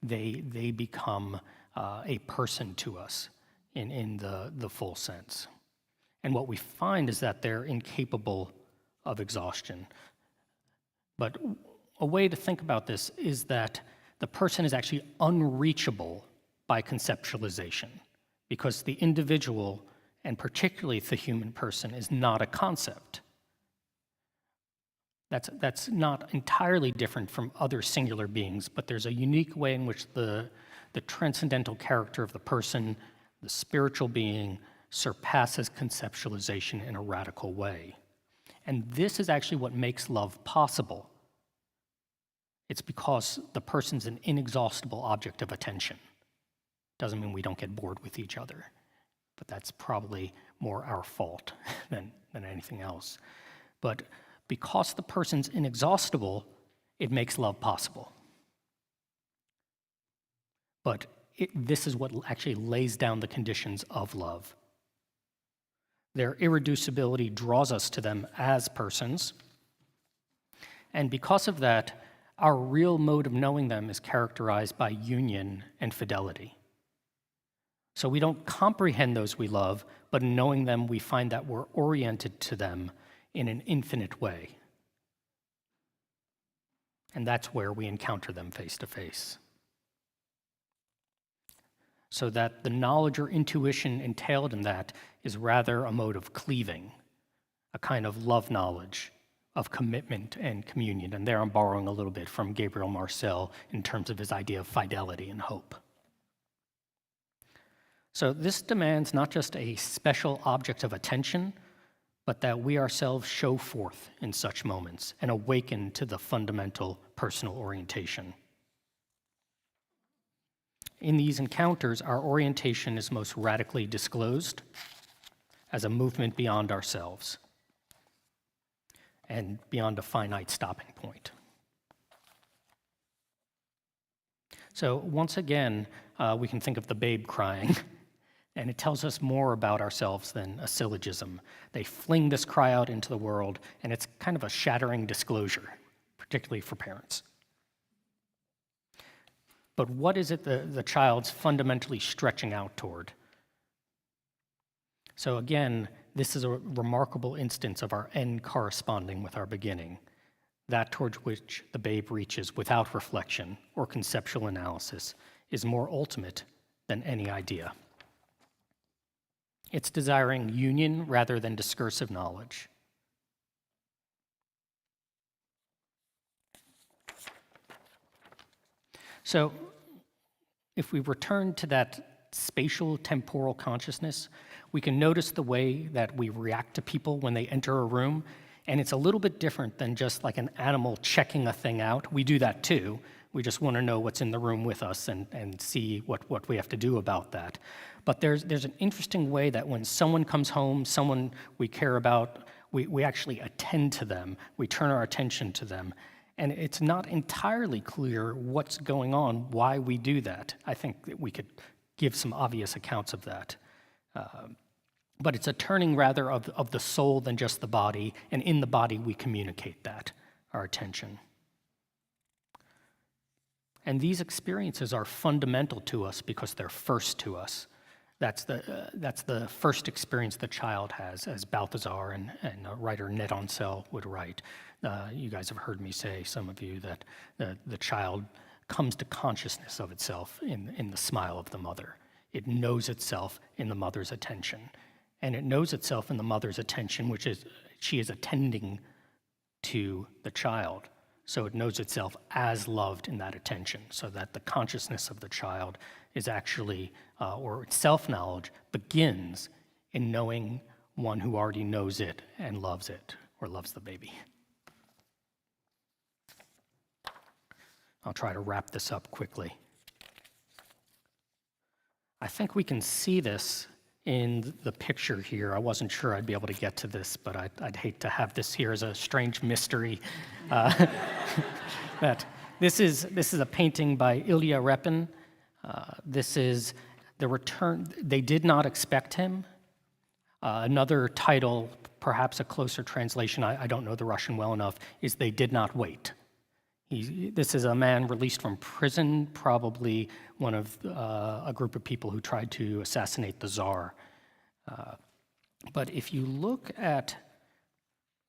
they become a person to us in the full sense. And what we find is that they're incapable of exhaustion. But a way to think about this is that the person is actually unreachable by conceptualization, because the individual, and particularly the human person, is not a concept. That's not entirely different from other singular beings, but there's a unique way in which the transcendental character of the person, the spiritual being, surpasses conceptualization in a radical way. And this is actually what makes love possible. It's because the person's an inexhaustible object of attention. Doesn't mean we don't get bored with each other, but that's probably more our fault than anything else. But because the person's inexhaustible, it makes love possible. But this is what actually lays down the conditions of love. Their irreducibility draws us to them as persons, and because of that, our real mode of knowing them is characterized by union and fidelity. So we don't comprehend those we love, but in knowing them, we find that we're oriented to them in an infinite way. And that's where we encounter them face to face. So that the knowledge or intuition entailed in that is rather a mode of cleaving, a kind of love knowledge of commitment and communion. And there I'm borrowing a little bit from Gabriel Marcel in terms of his idea of fidelity and hope. So this demands not just a special object of attention, but that we ourselves show forth in such moments and awaken to the fundamental personal orientation. In these encounters, our orientation is most radically disclosed as a movement beyond ourselves and beyond a finite stopping point. So once again, we can think of the babe crying, and it tells us more about ourselves than a syllogism. They fling this cry out into the world, and it's kind of a shattering disclosure, particularly for parents. But what is it the child's fundamentally stretching out toward? So again, this is a remarkable instance of our end corresponding with our beginning, that towards which the babe reaches without reflection or conceptual analysis is more ultimate than any idea. It's desiring union rather than discursive knowledge. So, if we return to that spatial temporal consciousness, we can notice the way that we react to people when they enter a room, and it's a little bit different than just like an animal checking a thing out. We do that too. We just want to know what's in the room with us and see what we have to do about that. But there's an interesting way that when someone comes home, someone we care about, we actually attend to them. We turn our attention to them. And it's not entirely clear what's going on, why we do that. I think that we could give some obvious accounts of that. But it's a turning rather of the soul than just the body, and in the body we communicate that, our attention. And these experiences are fundamental to us because they're first to us. That's the first experience the child has, as Balthazar and writer Ned Ancel would write. You guys have heard me say, some of you, that the child comes to consciousness of itself in the smile of the mother. It knows itself in the mother's attention. And it knows itself in the mother's attention, which is she is attending to the child. So it knows itself as loved in that attention, so that the consciousness of the child is actually, or self-knowledge begins in knowing one who already knows it and loves it, or loves the baby. I'll try to wrap this up quickly. I think we can see this in the picture here. I wasn't sure I'd be able to get to this, but I'd hate to have this here as a strange mystery. That this is a painting by Ilya Repin. This is the return. They did not expect him. Another title, perhaps a closer translation, I don't know the Russian well enough, is They Did Not Wait. This is a man released from prison, probably one of a group of people who tried to assassinate the Tsar. But if you look at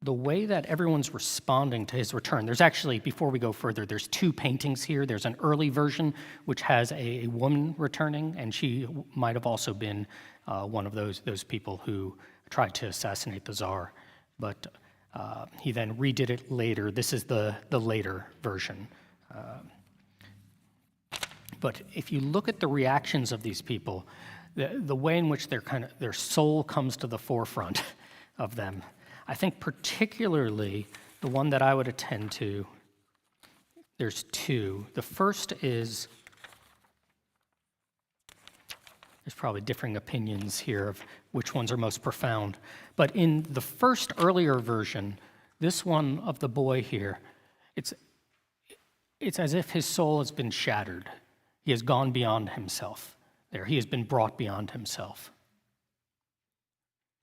the way that everyone's responding to his return. There's actually, before we go further, there's two paintings here. There's an early version which has a woman returning, and she might have also been one of those people who tried to assassinate the Tsar. But he then redid it later. This is the later version. But if you look at the reactions of these people, the way in which their soul comes to the forefront of them, I think particularly the one that I would attend to, there's two. The first is, there's probably differing opinions here of which ones are most profound. But in the first earlier version, this one of the boy here, it's as if his soul has been shattered. He has gone beyond himself there. He has been brought beyond himself.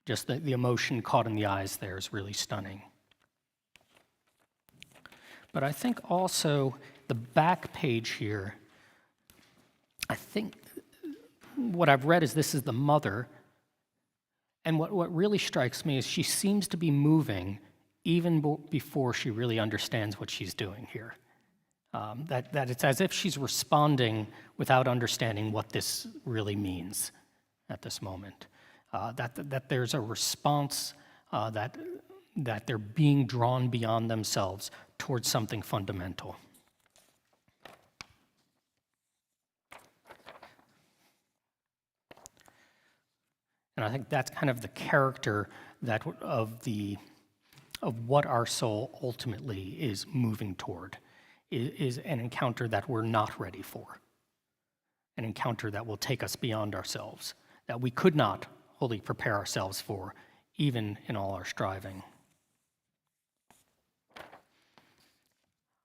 Just the emotion caught in the eyes there is really stunning. But I think also the back page here, I think what I've read is this is the mother. And what really strikes me is she seems to be moving even before she really understands what she's doing here. That it's as if she's responding without understanding what this really means at this moment. That there's a response, that they're being drawn beyond themselves towards something fundamental. And I think that's kind of the character of what our soul ultimately is moving toward, is an encounter that we're not ready for, an encounter that will take us beyond ourselves, that we could not wholly prepare ourselves for, even in all our striving.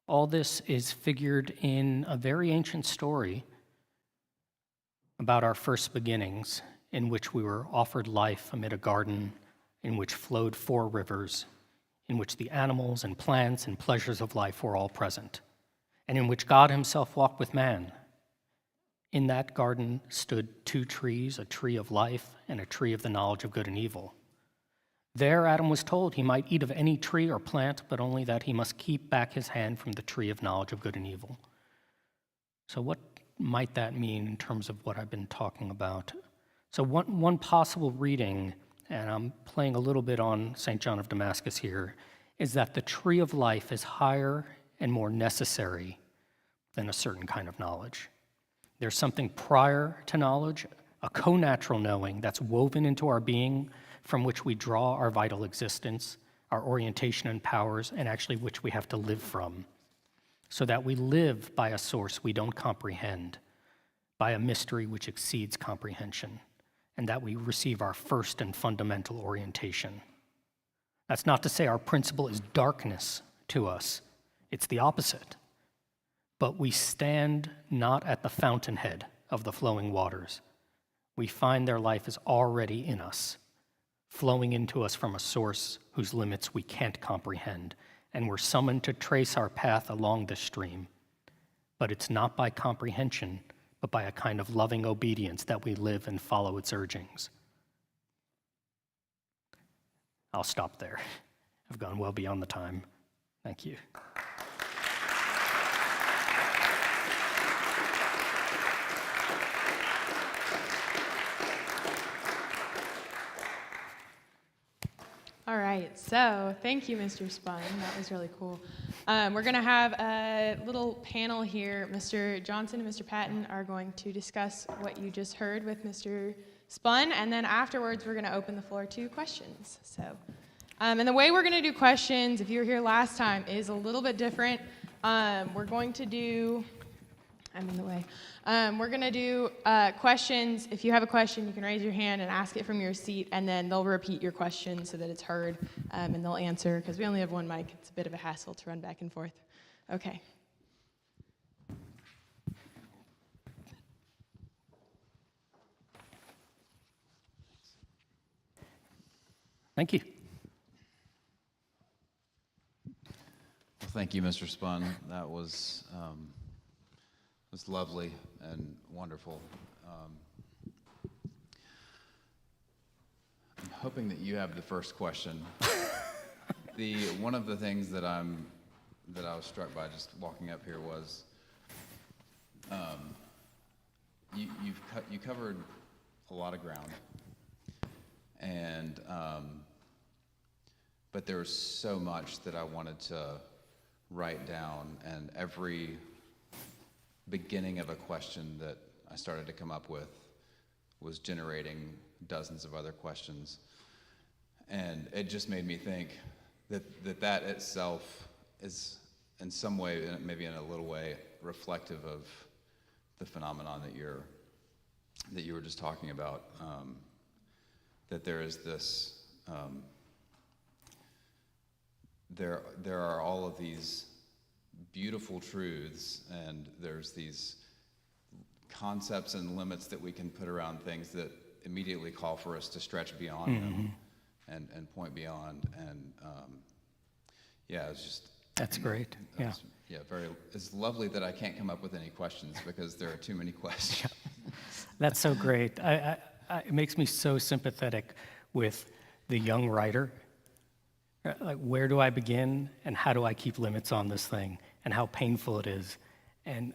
All this is figured in a very ancient story about our first beginnings, in which we were offered life amid a garden in which flowed 4 rivers, in which the animals and plants and pleasures of life were all present, and in which God himself walked with man. In that garden stood 2 trees, a tree of life and a tree of the knowledge of good and evil. There Adam was told he might eat of any tree or plant, but only that he must keep back his hand from the tree of knowledge of good and evil. So what might that mean in terms of what I've been talking about? So one possible reading, and I'm playing a little bit on St. John of Damascus here, is that the tree of life is higher and more necessary than a certain kind of knowledge. There's something prior to knowledge, a co-natural knowing that's woven into our being, from which we draw our vital existence, our orientation and powers, and actually which we have to live from, so that we live by a source we don't comprehend, by a mystery which exceeds comprehension, and that we receive our first and fundamental orientation. That's not to say our principle is darkness to us. It's the opposite. But we stand not at the fountainhead of the flowing waters. We find their life is already in us, flowing into us from a source whose limits we can't comprehend, and we're summoned to trace our path along this stream. But it's not by comprehension, but by a kind of loving obedience that we live and follow its urgings. I'll stop there. I've gone well beyond the time. Thank you. All right, so thank you, Mr. Spun. That was really cool. We're going to have a little panel here. Mr. Johnson and Mr. Patton are going to discuss what you just heard with Mr. Spun, and then afterwards we're going to open the floor to questions. So, and the way we're going to do questions, if you were here last time, is a little bit different. We're going to do, I'm in the way. We're going to do questions. If you have a question, you can raise your hand and ask it from your seat, and then they'll repeat your question so that it's heard, and they'll answer, because we only have one mic. It's a bit of a hassle to run back and forth. Okay. Thank you. Well, thank you, Mr. Spun. That was lovely and wonderful. I'm hoping that you have the first question. One of the things that I was struck by just walking up here was you covered a lot of ground, and but there was so much that I wanted to write down, and every beginning of a question that I started to come up with was generating dozens of other questions. And it just made me think that itself is in some way, maybe in a little way, reflective of the phenomenon that you were just talking about, that there is this, there are all of these beautiful truths, and there's these concepts and limits that we can put around things that immediately call for us to stretch beyond them and point beyond. And yeah, it's just... That's great, yeah. It's lovely that I can't come up with any questions because there are too many questions. That's so great. It makes me so sympathetic with the young writer. Like, where do I begin, and how do I keep limits on this thing, and how painful it is. And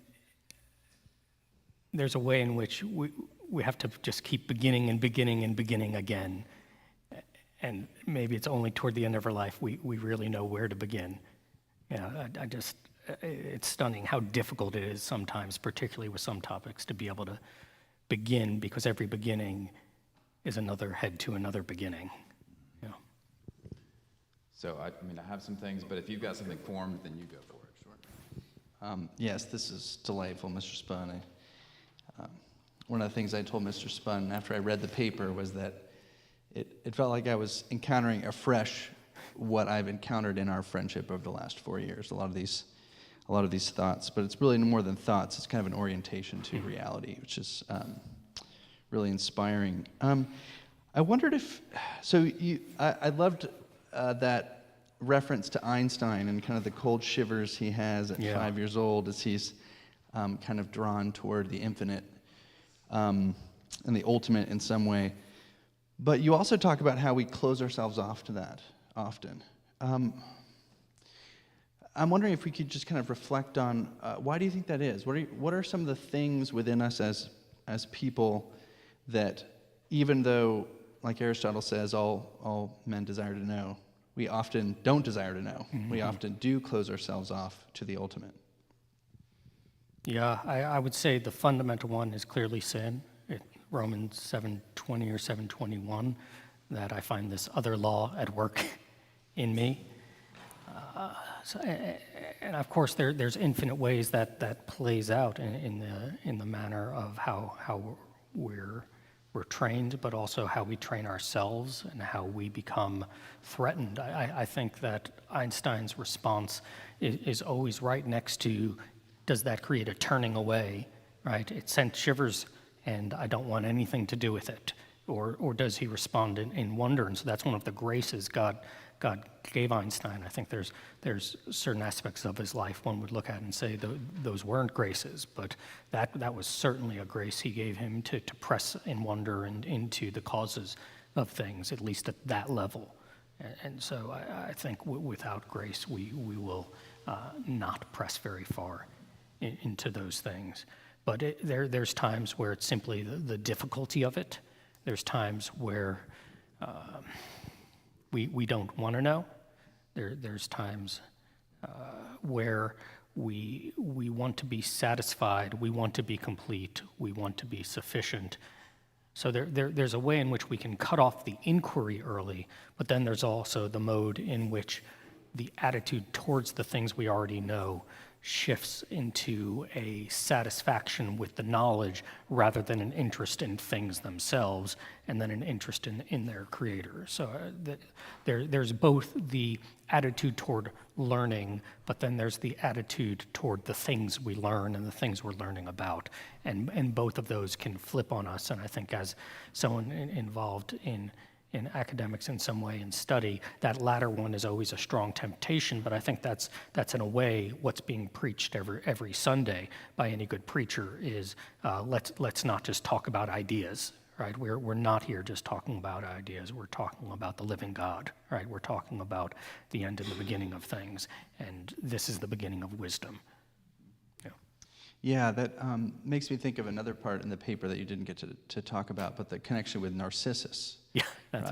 there's a way in which we have to just keep beginning and beginning and beginning again. And maybe it's only toward the end of our life we really know where to begin. It's stunning how difficult it is sometimes, particularly with some topics, to be able to begin, because every beginning is another head to another beginning. So, I have some things, but if you've got something formed, then you go for it. Sure. Yes, this is delightful, Mr. Spun. One of the things I told Mr. Spun after I read the paper was that it felt like I was encountering afresh what I've encountered in our friendship over the last 4 years. A lot of these thoughts, but it's really more than thoughts. It's kind of an orientation to reality, which is really inspiring. I wondered if I loved that reference to Einstein and kind of the cold shivers he has at 5 years old as he's kind of drawn toward the infinite and the ultimate in some way. But you also talk about how we close ourselves off to that often. I'm wondering if we could just kind of reflect on why do you think that is? What are some of the things within us as people that, even though, like Aristotle says, all men desire to know, we often don't desire to know. Mm-hmm. We often do close ourselves off to the ultimate. Yeah, I would say the fundamental one is clearly sin. Romans 7:20 or 7:21, that I find this other law at work in me. And of course, there's infinite ways that plays out in the manner of how we're trained, but also how we train ourselves and how we become threatened. I think that Einstein's response is always right next to, does that create a turning away, right? It sent shivers, and I don't want anything to do with it. Or does he respond in wonder? And so that's one of the graces God gave Einstein. I think there's certain aspects of his life one would look at and say those weren't graces, but that was certainly a grace he gave him to press in wonder and into the causes of things, at least at that level. And so I think without grace we will not press very far into those things. But there's times where it's simply the difficulty of it. There's times where we don't want to know. There's times where we want to be satisfied, we want to be complete, we want to be sufficient. So there's a way in which we can cut off the inquiry early, but then there's also the mode in which the attitude towards the things we already know shifts into a satisfaction with the knowledge rather than an interest in things themselves and then an interest in their creator. So there's both the attitude toward learning, but then there's the attitude toward the things we learn and the things we're learning about. And both of those can flip on us. And I think as someone involved in academics in some way and study, that latter one is always a strong temptation, but I think that's in a way what's being preached every Sunday by any good preacher is let's not just talk about ideas, right? We're not here just talking about ideas. We're talking about the living God, right? We're talking about the end and the beginning of things, and this is the beginning of wisdom. Yeah. Yeah, that makes me think of another part in the paper that you didn't get to talk about, but the connection with Narcissus. Yeah, that's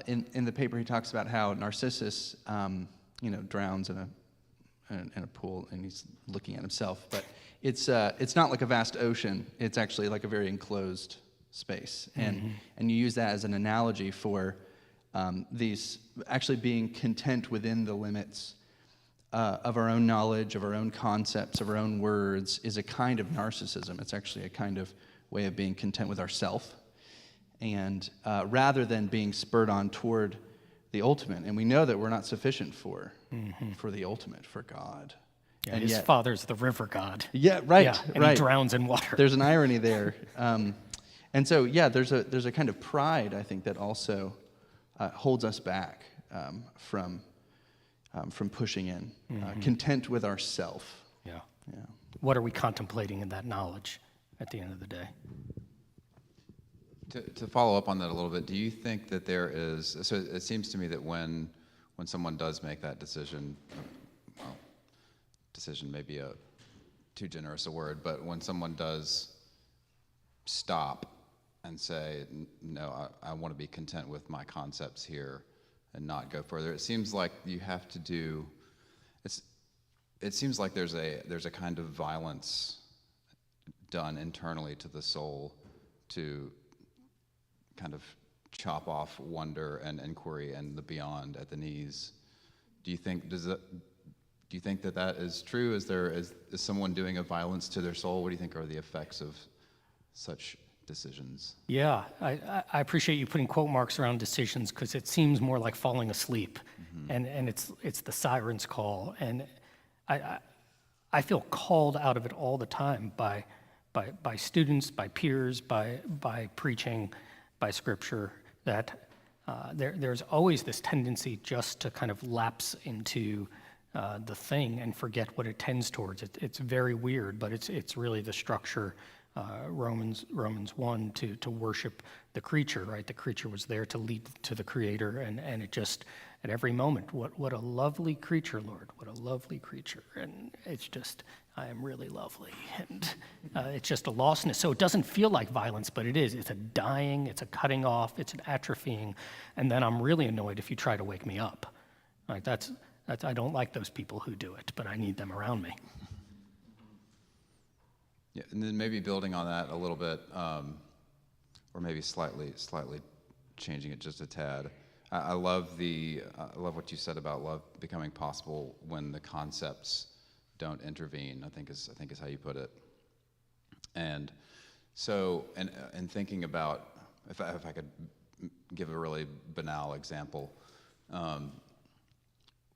in the paper he talks about how Narcissus, drowns in a pool and he's looking at himself, but it's not like a vast ocean. It's actually like a very enclosed space, and you use that as an analogy for these actually being content within the limits of our own knowledge, of our own concepts, of our own words is a kind of narcissism. It's actually a kind of way of being content with ourself, and rather than being spurred on toward the ultimate. And we know that we're not sufficient for the ultimate, for God. Yeah, and his yet, father's the river god. Yeah, right. Yeah, and right. he drowns in water. There's an irony there, and so there's a kind of pride, I think, that also holds us back from pushing in, content with ourself. Yeah. Yeah. What are we contemplating in that knowledge at the end of the day? To follow up on that a little bit, do you think that there is, so it seems to me that when someone does make that decision, well, decision may be a too generous a word, but when someone does stop and say, no, I want to be content with my concepts here and not go further, it seems like you have to do, it seems like there's a kind of violence done internally to the soul to kind of chop off wonder and inquiry and the beyond at the knees. Do you think that is true? Is someone doing a violence to their soul? What do you think are the effects of such decisions? Yeah, I appreciate you putting quote marks around decisions, because it seems more like falling asleep, and it's the siren's call, and I feel called out of it all the time by students, by peers, by preaching, by scripture, that there's always this tendency just to kind of lapse into the thing and forget what it tends towards. It's very weird, but it's really the structure. Romans 1 to worship the creature, right? The creature was there to lead to the Creator, and it just at every moment, what a lovely creature, Lord, what a lovely creature, and it's just, I am really lovely, and it's just a lostness. So it doesn't feel like violence, but it is. It's a dying, it's a cutting off, it's an atrophying, and then I'm really annoyed if you try to wake me up. Like that's I don't like those people who do it, but I need them around me. Yeah, and then maybe building on that a little bit, or maybe slightly changing it just a tad. I love what you said about love becoming possible when the concepts don't intervene. I think is how you put it. And so, and thinking about, if I could give a really banal example,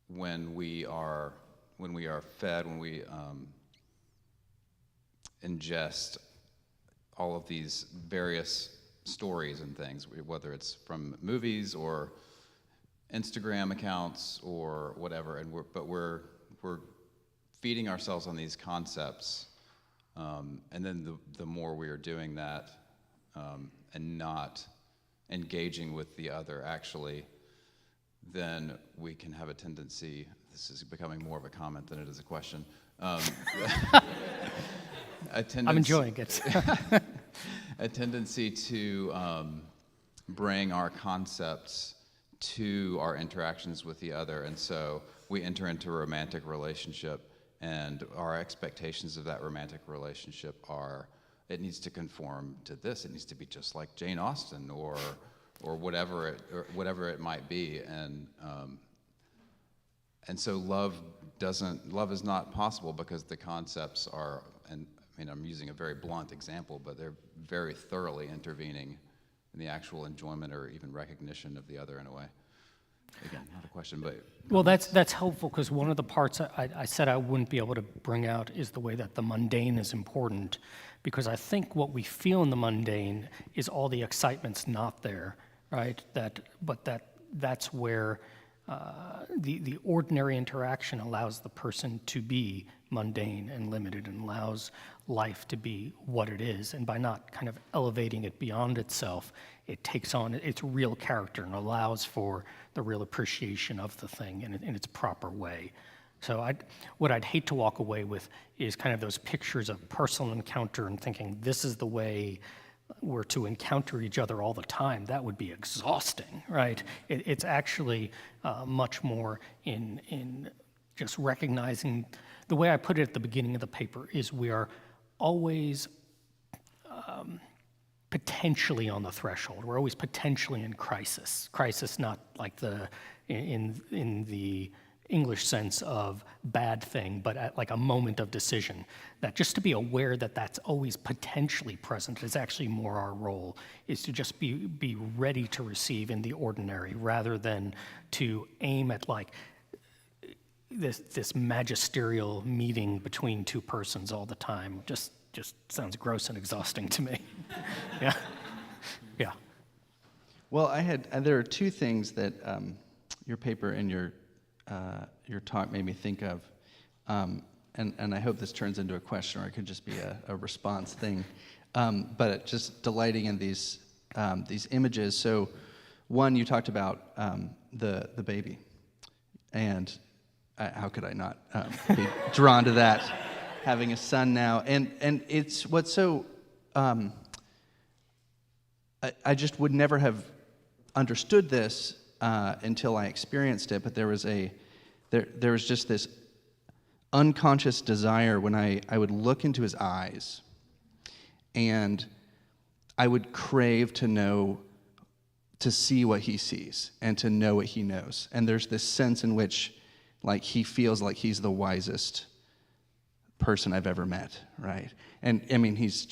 when we are fed, when we ingest all of these various stories and things, whether it's from movies or Instagram accounts or whatever, and we're feeding ourselves on these concepts, and then the more we are doing that and not engaging with the other actually, then we can have a tendency, this is becoming more of a comment than it is a question, I'm enjoying it. a tendency to bring our concepts to our interactions with the other, and so we enter into a romantic relationship, and our expectations of that romantic relationship are, it needs to conform to this, it needs to be just like Jane Austen or whatever it might be, and so love is not possible because the concepts are, and I mean, I'm using a very blunt example, but they're very thoroughly intervening in the actual enjoyment or even recognition of the other in a way. Again, not a question, but... Well, that's helpful, because one of the parts I said I wouldn't be able to bring out is the way that the mundane is important, because I think what we feel in the mundane is all the excitement's not there, right? That's where the ordinary interaction allows the person to be mundane and limited and allows life to be what it is. And by not kind of elevating it beyond itself, it takes on its real character and allows for the real appreciation of the thing in its proper way. So what I'd hate to walk away with is kind of those pictures of personal encounter and thinking this is the way we're to encounter each other all the time. That would be exhausting, right? It's actually much more in just recognizing, the way I put it at the beginning of the paper is we are always potentially on the threshold. We're always potentially in crisis. Crisis, not like in the English sense of bad thing, but at like a moment of decision. That just to be aware that that's always potentially present is actually more our role, is to just be ready to receive in the ordinary rather than to aim at like this magisterial meeting between two persons all the time. Just sounds gross and exhausting to me. Yeah. Well, there are two things that your paper and your talk made me think of, and I hope this turns into a question, or it could just be a response thing. But just delighting in these images. So, one, you talked about the baby, and how could I not be drawn to that? Having a son now, and it's what's so. I just would never have understood this until I experienced it. But there was just this unconscious desire when I would look into his eyes, and I would crave to see what he sees and to know what he knows. And there's this sense in which, like, he feels like he's the wisest person I've ever met, right? And I mean, he's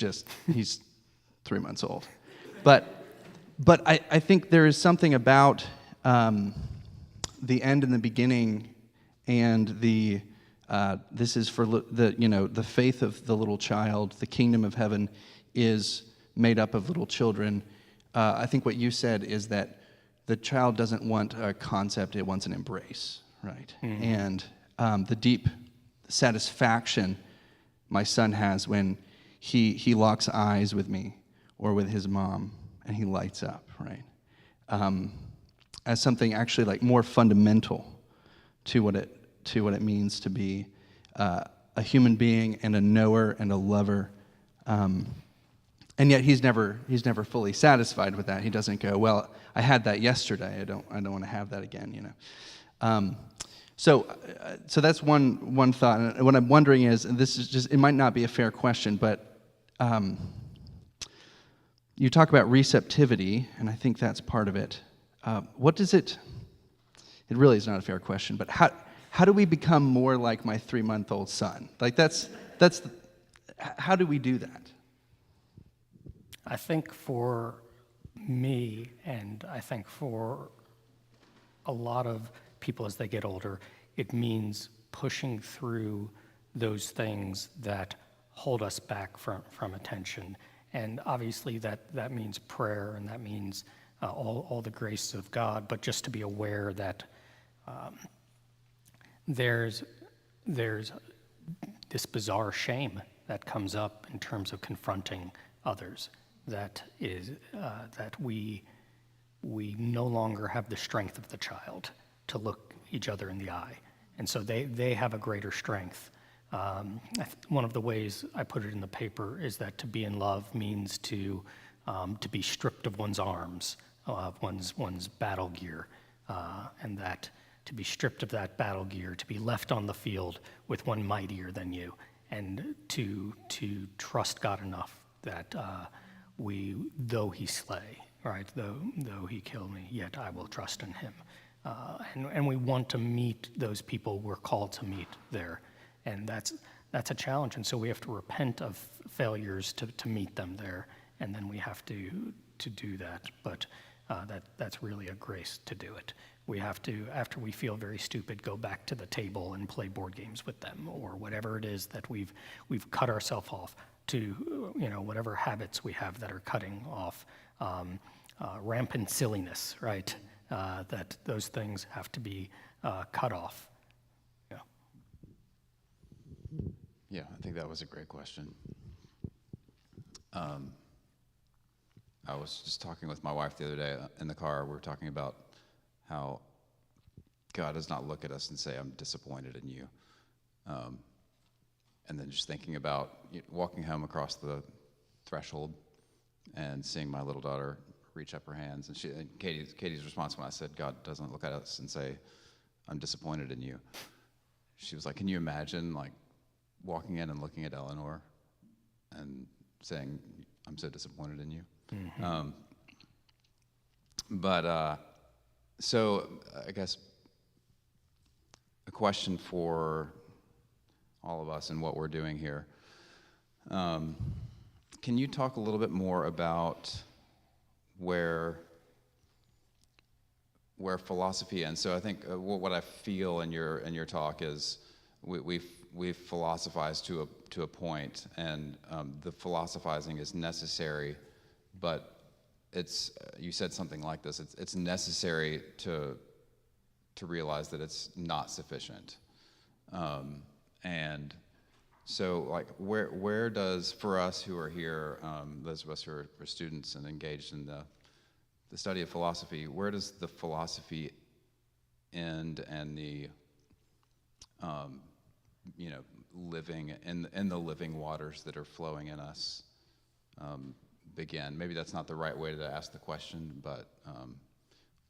3 months old. But I think there is something about the end and the beginning, and this is for the faith of the little child. The kingdom of heaven is made up of little children. I think what you said is that the child doesn't want a concept; it wants an embrace, right? Mm-hmm. And the deep satisfaction my son has when he locks eyes with me or with his mom, and he lights up, right? As something actually like more fundamental to what it means to be a human being and a knower and a lover. And yet he's never fully satisfied with that. He doesn't go, well, I had that yesterday. I don't want to have that again, you know. So that's one thought. And what I'm wondering is, and this is just, it might not be a fair question, but you talk about receptivity, and I think that's part of it. What does it really is not a fair question, but how do we become more like my 3-month-old son? Like how do we do that? I think for me, and I think for a lot of people as they get older, it means pushing through those things that hold us back from attention. And obviously that means prayer, and that means all the grace of God, but just to be aware that there's this bizarre shame that comes up in terms of confronting others, that we no longer have the strength of the child to look each other in the eye. And so they have a greater strength. One of the ways I put it in the paper is that to be in love means to be stripped of one's arms, of one's battle gear, and that to be stripped of that battle gear, to be left on the field with one mightier than you, and to trust God enough that though he slay, right, though he kill me, yet I will trust in him. And we want to meet those people we're called to meet there. And that's a challenge, and so we have to repent of failures to meet them there, and then we have to do that. But that's really a grace to do it. We have to, after we feel very stupid, go back to the table and play board games with them, or whatever it is that we've cut ourselves off to, whatever habits we have that are cutting off rampant silliness, right? that those things have to be cut off. Yeah. Yeah, I think that was a great question. I was just talking with my wife the other day in the car. We were talking about how God does not look at us and say, "I'm disappointed in you." And then just thinking about walking home across the threshold and seeing my little daughter reach up her hands. And Katie's response when I said, "God doesn't look at us and say, 'I'm disappointed in you.'" She was like, "Can you imagine like walking in and looking at Eleanor and saying, 'I'm so disappointed in you'?" Mm-hmm. So I guess a question for all of us and what we're doing here. Can you talk a little bit more about where philosophy ends? So I think what I feel in your talk is we've philosophized to a point, and the philosophizing is necessary, but you said something like this. It's necessary to realize that it's not sufficient. And so, like, where does, for us who are here, those of us who are students and engaged in the study of philosophy, where does the philosophy end and the, living in the living waters that are flowing in us begin? Maybe that's not the right way to ask the question, but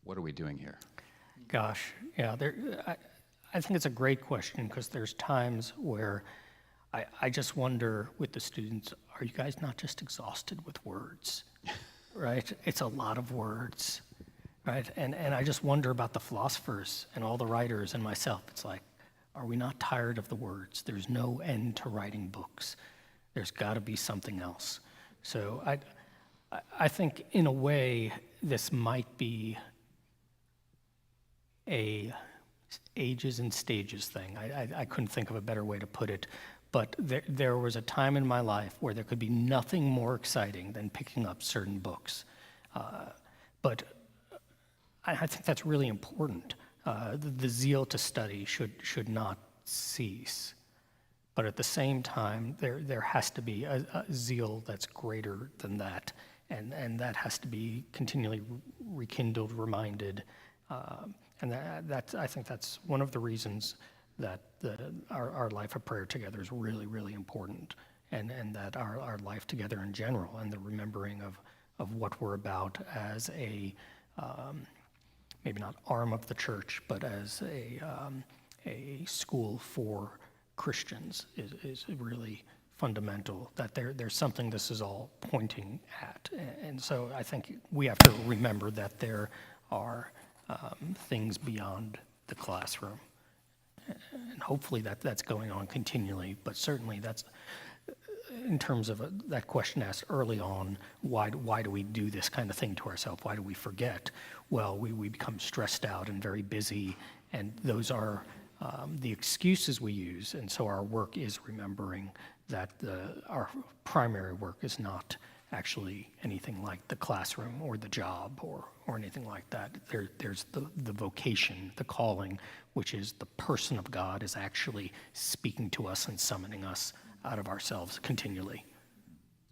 what are we doing here? Gosh, yeah, I think it's a great question, because there's times where I just wonder with the students, are you guys not just exhausted with words, right? It's a lot of words, right? And I just wonder about the philosophers and all the writers and myself. It's like, are we not tired of the words? There's no end to writing books. There's got to be something else. So I think in a way this might be a ages and stages thing. I couldn't think of a better way to put it, but there was a time in my life where there could be nothing more exciting than picking up certain books. But I think that's really important. The zeal to study should not cease. But at the same time, there has to be a zeal that's greater than that, and that has to be continually rekindled, reminded. And I think that's one of the reasons that our life of prayer together is really, really important, and that our life together in general, and the remembering of what we're about as a, maybe not arm of the church, but as a school for Christians is really fundamental, that there's something this is all pointing at. And so I think we have to remember that there are things beyond the classroom. And hopefully that's going on continually, but certainly that's, in terms of that question asked early on, why do we do this kind of thing to ourselves? Why do we forget? Well, we become stressed out and very busy, and those are the excuses we use. And so our work is remembering that our primary work is not actually anything like the classroom or the job or anything like that. There's the vocation, the calling, which is the person of God is actually speaking to us and summoning us out of ourselves continually.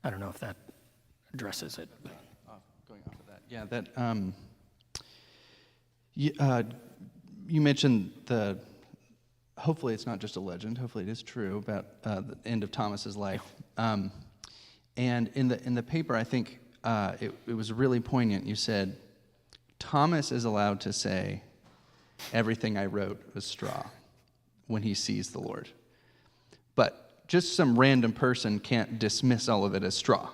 I don't know if that addresses it. Going off of that, yeah, that you mentioned hopefully it's not just a legend, hopefully it is true about the end of Thomas's life. And in the paper, I think it was really poignant. You said, Thomas is allowed to say, everything I wrote was straw when he sees the Lord. But just some random person can't dismiss all of it as straw,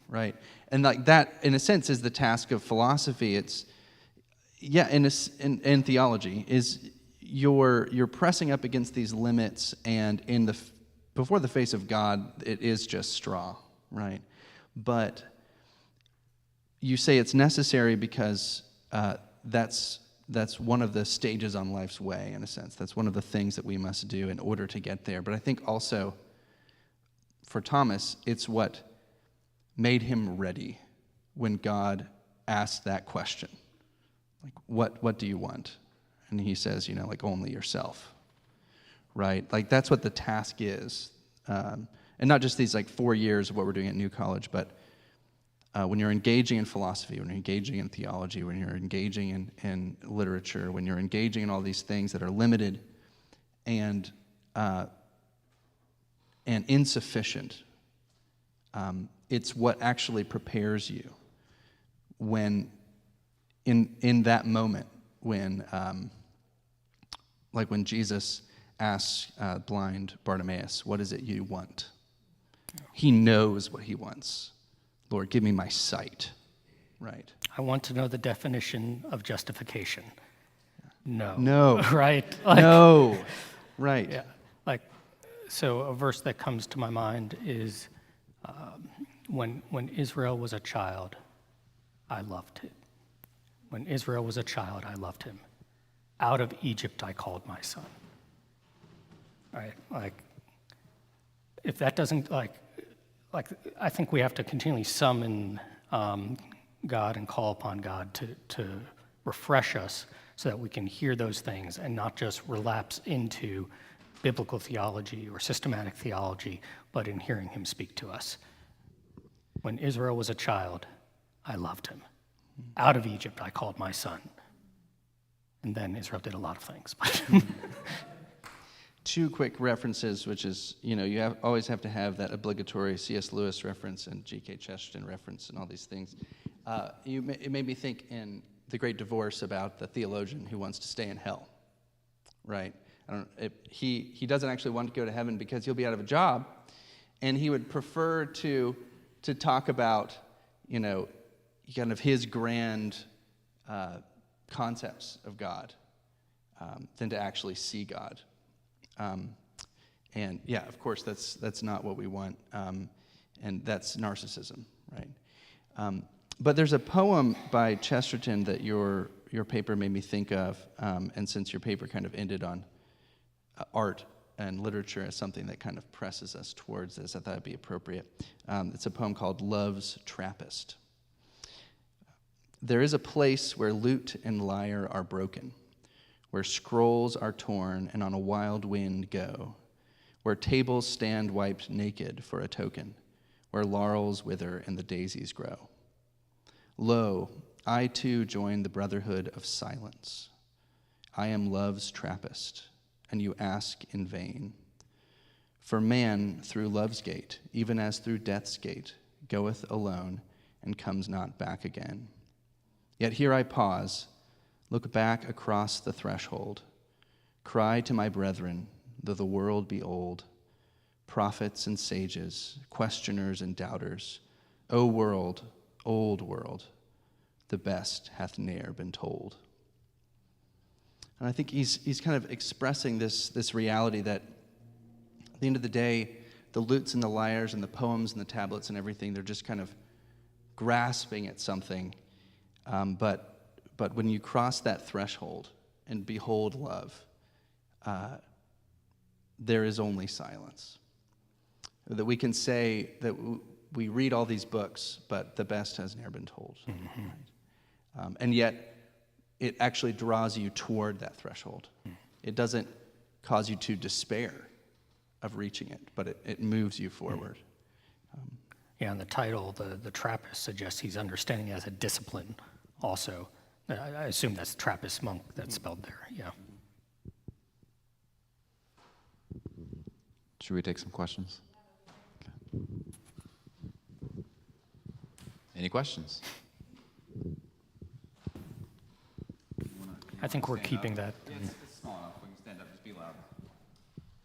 right? And like that, in a sense, is the task of philosophy. It's, yeah, in theology, is you're pressing up against these limits, and before the face of God, it is just straw, right? But you say it's necessary because that's one of the stages on life's way, in a sense. That's one of the things that we must do in order to get there. But I think also, for Thomas, it's what made him ready when God asked that question. Like, what do you want? And he says, like, only yourself, right? Like, that's what the task is. And not just these, 4 years of what we're doing at New College, but when you're engaging in philosophy, when you're engaging in theology, when you're engaging in literature, when you're engaging in all these things that are limited and insufficient, it's what actually prepares you when, in that moment, when, when Jesus asks blind Bartimaeus, "What is it you want?" He knows what he wants. "Lord, give me my sight," right? I want to know the definition of justification. No. No. Right? No. Right. Yeah. So a verse that comes to my mind is when Israel was a child, I loved it. When Israel was a child, I loved him. Out of Egypt, I called my son. Right? If that doesn't, I think we have to continually summon God and call upon God to refresh us so that we can hear those things and not just relapse into biblical theology or systematic theology, but in hearing him speak to us. When Israel was a child, I loved him. Out of Egypt, I called my son. And then Israel did a lot of things. Two quick references, which is, you always have to have that obligatory C.S. Lewis reference and G.K. Chesterton reference and all these things. It made me think in The Great Divorce about the theologian who wants to stay in hell, right? He doesn't actually want to go to heaven because he'll be out of a job, and he would prefer to talk about, kind of his grand concepts of God than to actually see God. And yeah, of course, that's not what we want, and that's narcissism, right? But there's a poem by Chesterton that your paper made me think of, and since your paper kind of ended on art and literature as something that kind of presses us towards this, I thought it'd be appropriate. It's a poem called Love's Trappist. There is a place where lute and lyre are broken, where scrolls are torn and on a wild wind go, where tables stand wiped naked for a token, where laurels wither and the daisies grow. Lo, I too join the brotherhood of silence. I am love's Trappist, and you ask in vain. For man through love's gate, even as through death's gate, goeth alone and comes not back again. Yet here I pause, look back across the threshold, cry to my brethren, though the world be old, prophets and sages, questioners and doubters, O world, old world, the best hath ne'er been told. And I think he's kind of expressing this reality that at the end of the day, the lutes and the lyres and the poems and the tablets and everything, they're just kind of grasping at something. But when you cross that threshold and behold love, there is only silence. That we can say that we read all these books, but the best has never been told. Mm-hmm. Right? And yet, it actually draws you toward that threshold. It doesn't cause you to despair of reaching it, but it moves you forward. Yeah, and the title, the Trappist, suggests he's understanding it as a discipline also. I assume that's Trappist monk that's spelled there, yeah. Should we take some questions? Okay. Any questions? I think we're keeping that. Yeah, it's small enough. We can stand up. Just be loud.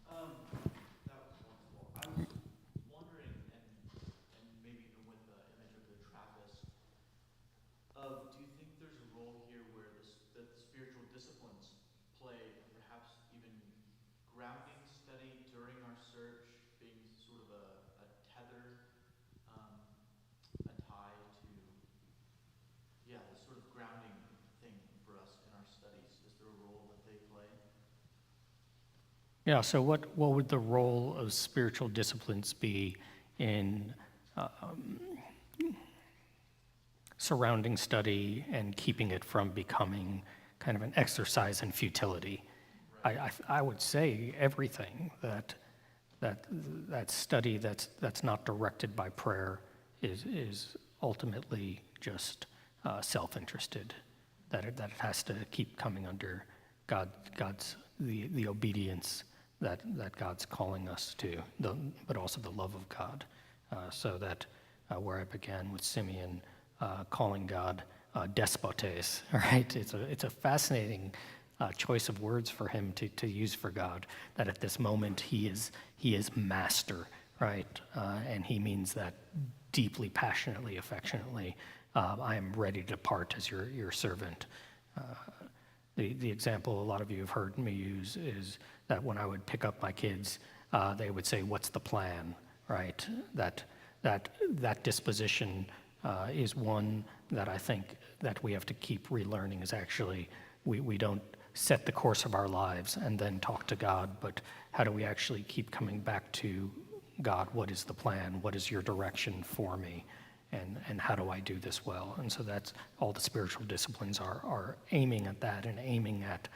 That was wonderful. I was wondering, and maybe even with the image of the Trappist, do you think there's a role here where that the spiritual disciplines play, and perhaps even grounding study during our search, being sort of a tether, a tie to, the sort of grounding thing for us in our studies? Is there a role that they play? Yeah, so what would the role of spiritual disciplines be in surrounding study and keeping it from becoming kind of an exercise in futility. I would say everything that study that's not directed by prayer is ultimately just self-interested. That it has to keep coming under God's the obedience that God's calling us to, but also the love of God. So that where I began with Simeon calling God despotes, right? It's a fascinating choice of words for him to use for God. That at this moment he is master, right? And he means that deeply, passionately, affectionately. I am ready to depart as your servant. The example a lot of you have heard me use is that when I would pick up my kids, they would say, "What's the plan?" Right? That disposition is one that I think that we have to keep relearning. Is actually we don't set the course of our lives and then talk to God, but how do we actually keep coming back to God? What is the plan? What is your direction for me? And how do I do this well? And so that's all the spiritual disciplines are aiming at that and aiming at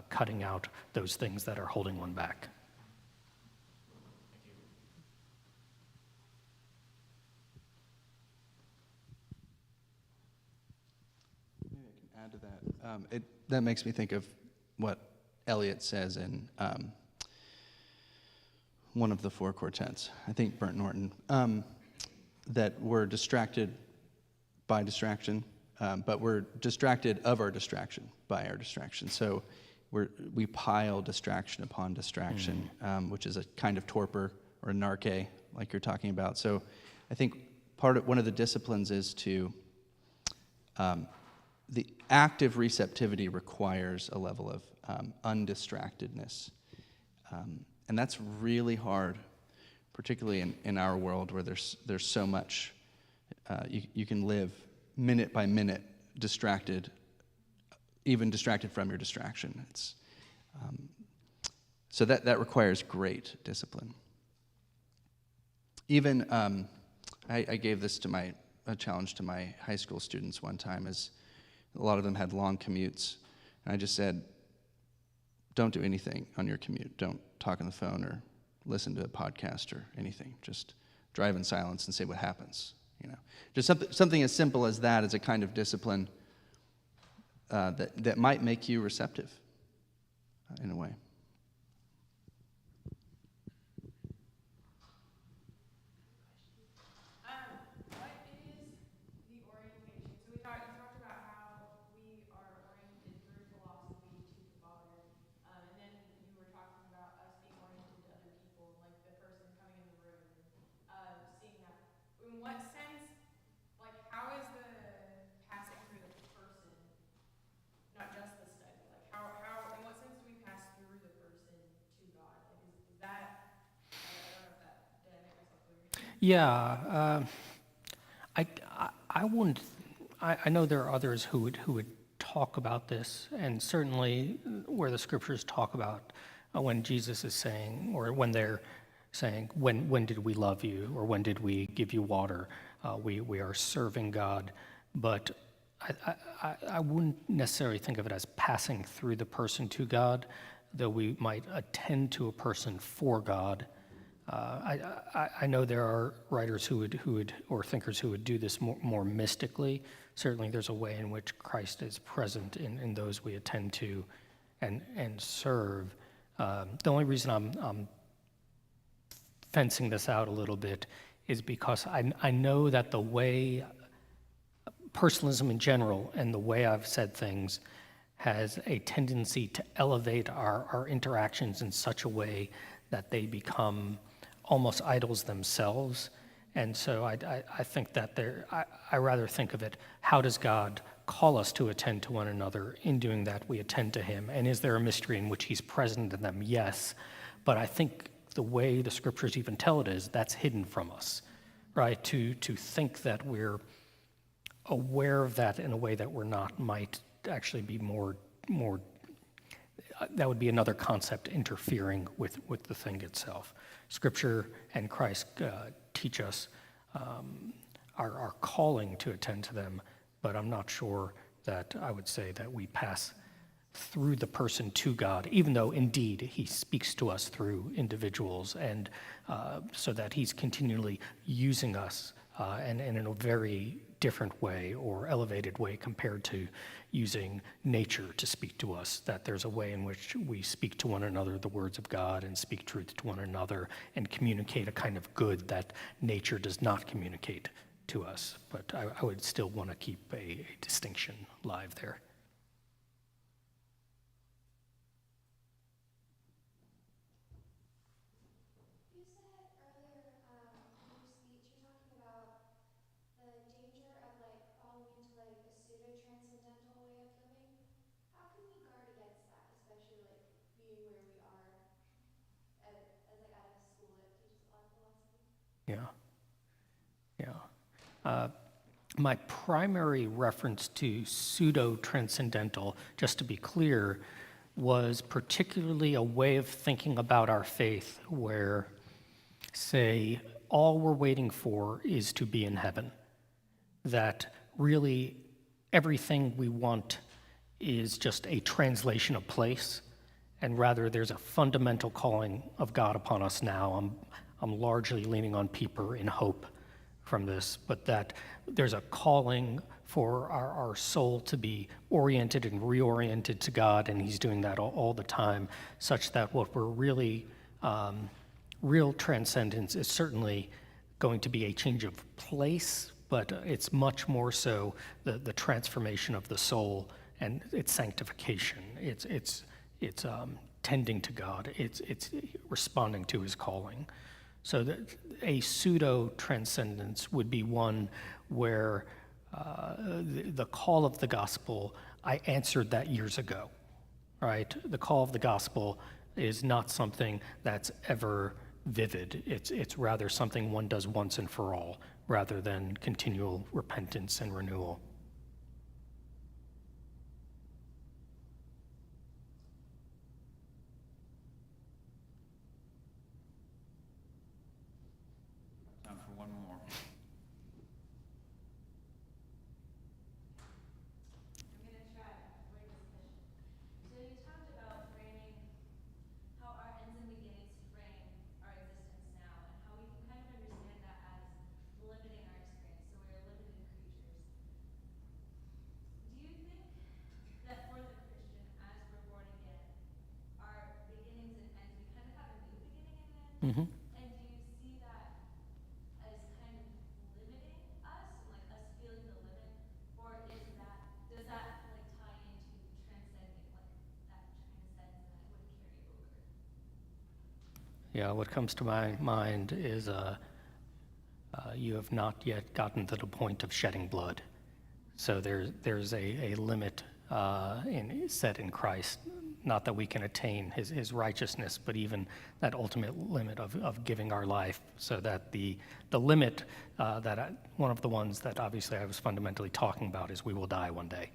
cutting out those things that are holding one back. Maybe I can add to that. That makes me think of what Eliot says in one of the four quartets, I think Burnt Norton, that we're distracted by distraction, but we're distracted of our distraction by our distraction. So we pile distraction upon distraction, which is a kind of torpor or a narke, like you're talking about. So I think one of the disciplines is to the active receptivity requires a level of undistractedness. And that's really hard, particularly in our world where there's so much. You can live minute by minute distracted, even distracted from your distraction. So that requires great discipline. Even, I gave this a challenge to my high school students one time, as a lot of them had long commutes. And I just said, don't do anything on your commute. Don't talk on the phone or listen to a podcast or anything. Just drive in silence and see what happens. Just something as simple as that is a kind of discipline that might make you receptive in a way. What is the orientation? So you talked about how we are oriented through philosophy to the Father, and then you were talking about us being oriented to other people, like the person coming in the room, and seeing that. In what sense, like, how is the passing through the person, not just the study? Like, how in what sense do we pass through the person to God? Like, is that, I don't know if that, did I make myself clear? Yeah, I wouldn't. I know there are others who would talk about this, and certainly where the scriptures talk about when Jesus is saying, or when they're saying, when did we love you, or when did we give you water? We are serving God, but I wouldn't necessarily think of it as passing through the person to God, though we might attend to a person for God. I know there are writers who would or thinkers who would do this more mystically. Certainly, there's a way in which Christ is present in those we attend to and serve. The only reason I'm fencing this out a little bit is because I know that the way personalism in general and the way I've said things has a tendency to elevate our interactions in such a way that they become almost idols themselves. And so I think that I rather think of it, how does God call us to attend to one another? In doing that, we attend to him. And is there a mystery in which he's present in them? Yes. But I think the way the scriptures even tell it is, that's hidden from us, right? To think that we're aware of that in a way that we're not might actually be more that would be another concept interfering with the thing itself. Scripture and Christ teach us our calling to attend to them, but I'm not sure that I would say that we pass through the person to God, even though indeed he speaks to us through individuals, and so that he's continually using us and in a very different way or elevated way compared to using nature to speak to us, that there's a way in which we speak to one another the words of God and speak truth to one another and communicate a kind of good that nature does not communicate to us. But I would still want to keep a distinction live there. You said earlier in your speech, you're talking about the danger of like falling into like a pseudo-transcendental way of living. How can we guard against that, especially like being where we are as like at a school that teaches a lot of philosophy? Yeah. My primary reference to pseudo-transcendental, just to be clear, was particularly a way of thinking about our faith where, say, all we're waiting for is to be in heaven. That really everything we want is just a translation of place, and rather there's a fundamental calling of God upon us now. I'm largely leaning on Pieper in hope from this, but that there's a calling for our soul to be oriented and reoriented to God, and he's doing that all the time, such that what we're really, real transcendence is certainly going to be a change of place, but it's much more so the transformation of the soul and its sanctification. It's tending to God. It's responding to his calling. So that a pseudo-transcendence would be one where the call of the gospel, I answered that years ago, right? The call of the gospel is not something that's ever vivid. It's rather something one does once and for all, rather than continual repentance and renewal. Time for one more. I'm going to try to word this question. So you talked about framing how our ends and beginnings frame our existence now, and how we can kind of understand that as limiting our experience. So we are limited creatures. Do you think that for the Christian, as we're born again, our beginnings and ends, we kind of have a new beginning and end? Mm-hmm. And do you see that as kind of limiting us and like us feeling the limit, or does that like tie into transcending, like that transcends and that it wouldn't carry over? Yeah, what comes to my mind is you have not yet gotten to the point of shedding blood. So there's a limit set in Christ. Not that we can attain his righteousness, but even that ultimate limit of giving our life, so that the limit one of the ones that obviously I was fundamentally talking about is we will die one day.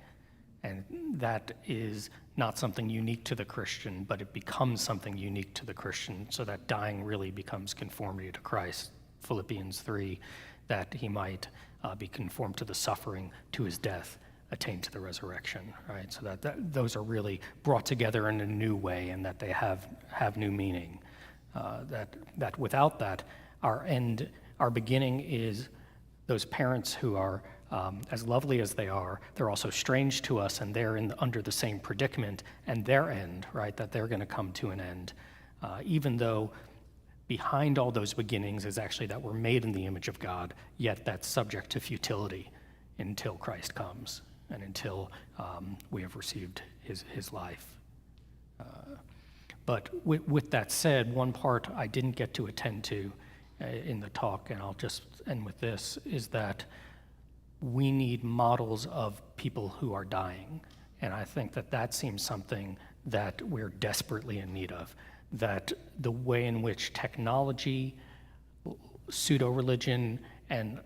And that is not something unique to the Christian, but it becomes something unique to the Christian, so that dying really becomes conformity to Christ. Philippians 3, that he might be conformed to the suffering, to his death, attain to the resurrection, right? So that those are really brought together in a new way, and that they have new meaning. That without that, our beginning is those parents who are as lovely as they are, they're also strange to us, and they're under the same predicament, and their end, right, that they're going to come to an end, even though behind all those beginnings is actually that we're made in the image of God, yet that's subject to futility until Christ comes and until we have received his life. But with that said, one part I didn't get to attend to in the talk, and I'll just end with this, is that we need models of people who are dying. And I think that seems something that we're desperately in need of. That the way in which technology, pseudo-religion, and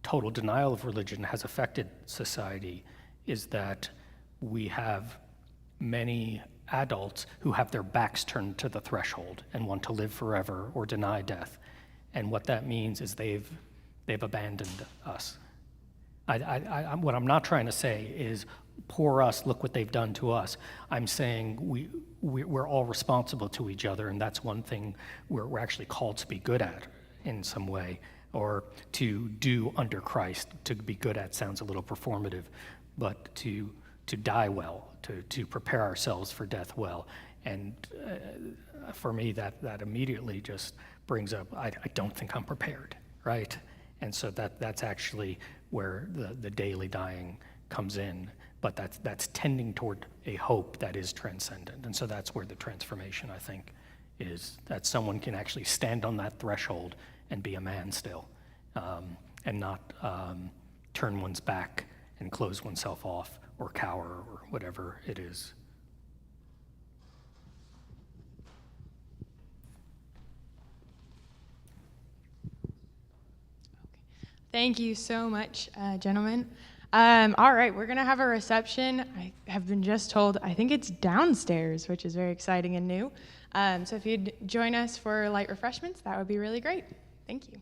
total denial of religion has affected society is that we have many adults who have their backs turned to the threshold and want to live forever or deny death. And what that means is they've abandoned us. What I'm not trying to say is, poor us, look what they've done to us. I'm saying we're all responsible to each other, and that's one thing we're actually called to be good at in some way, or to do under Christ. To be good at sounds a little performative, but to die well, to prepare ourselves for death well. And for me, that immediately just brings up, I don't think I'm prepared, right? And so that's actually where the daily dying comes in. But that's tending toward a hope that is transcendent. And so that's where the transformation, I think, is, that someone can actually stand on that threshold and be a man still, and not turn one's back and close oneself off or cower or whatever it is. Thank you so much, gentlemen. All right, we're going to have a reception. I have been just told, I think it's downstairs, which is very exciting and new. So if you'd join us for light refreshments, that would be really great. Thank you.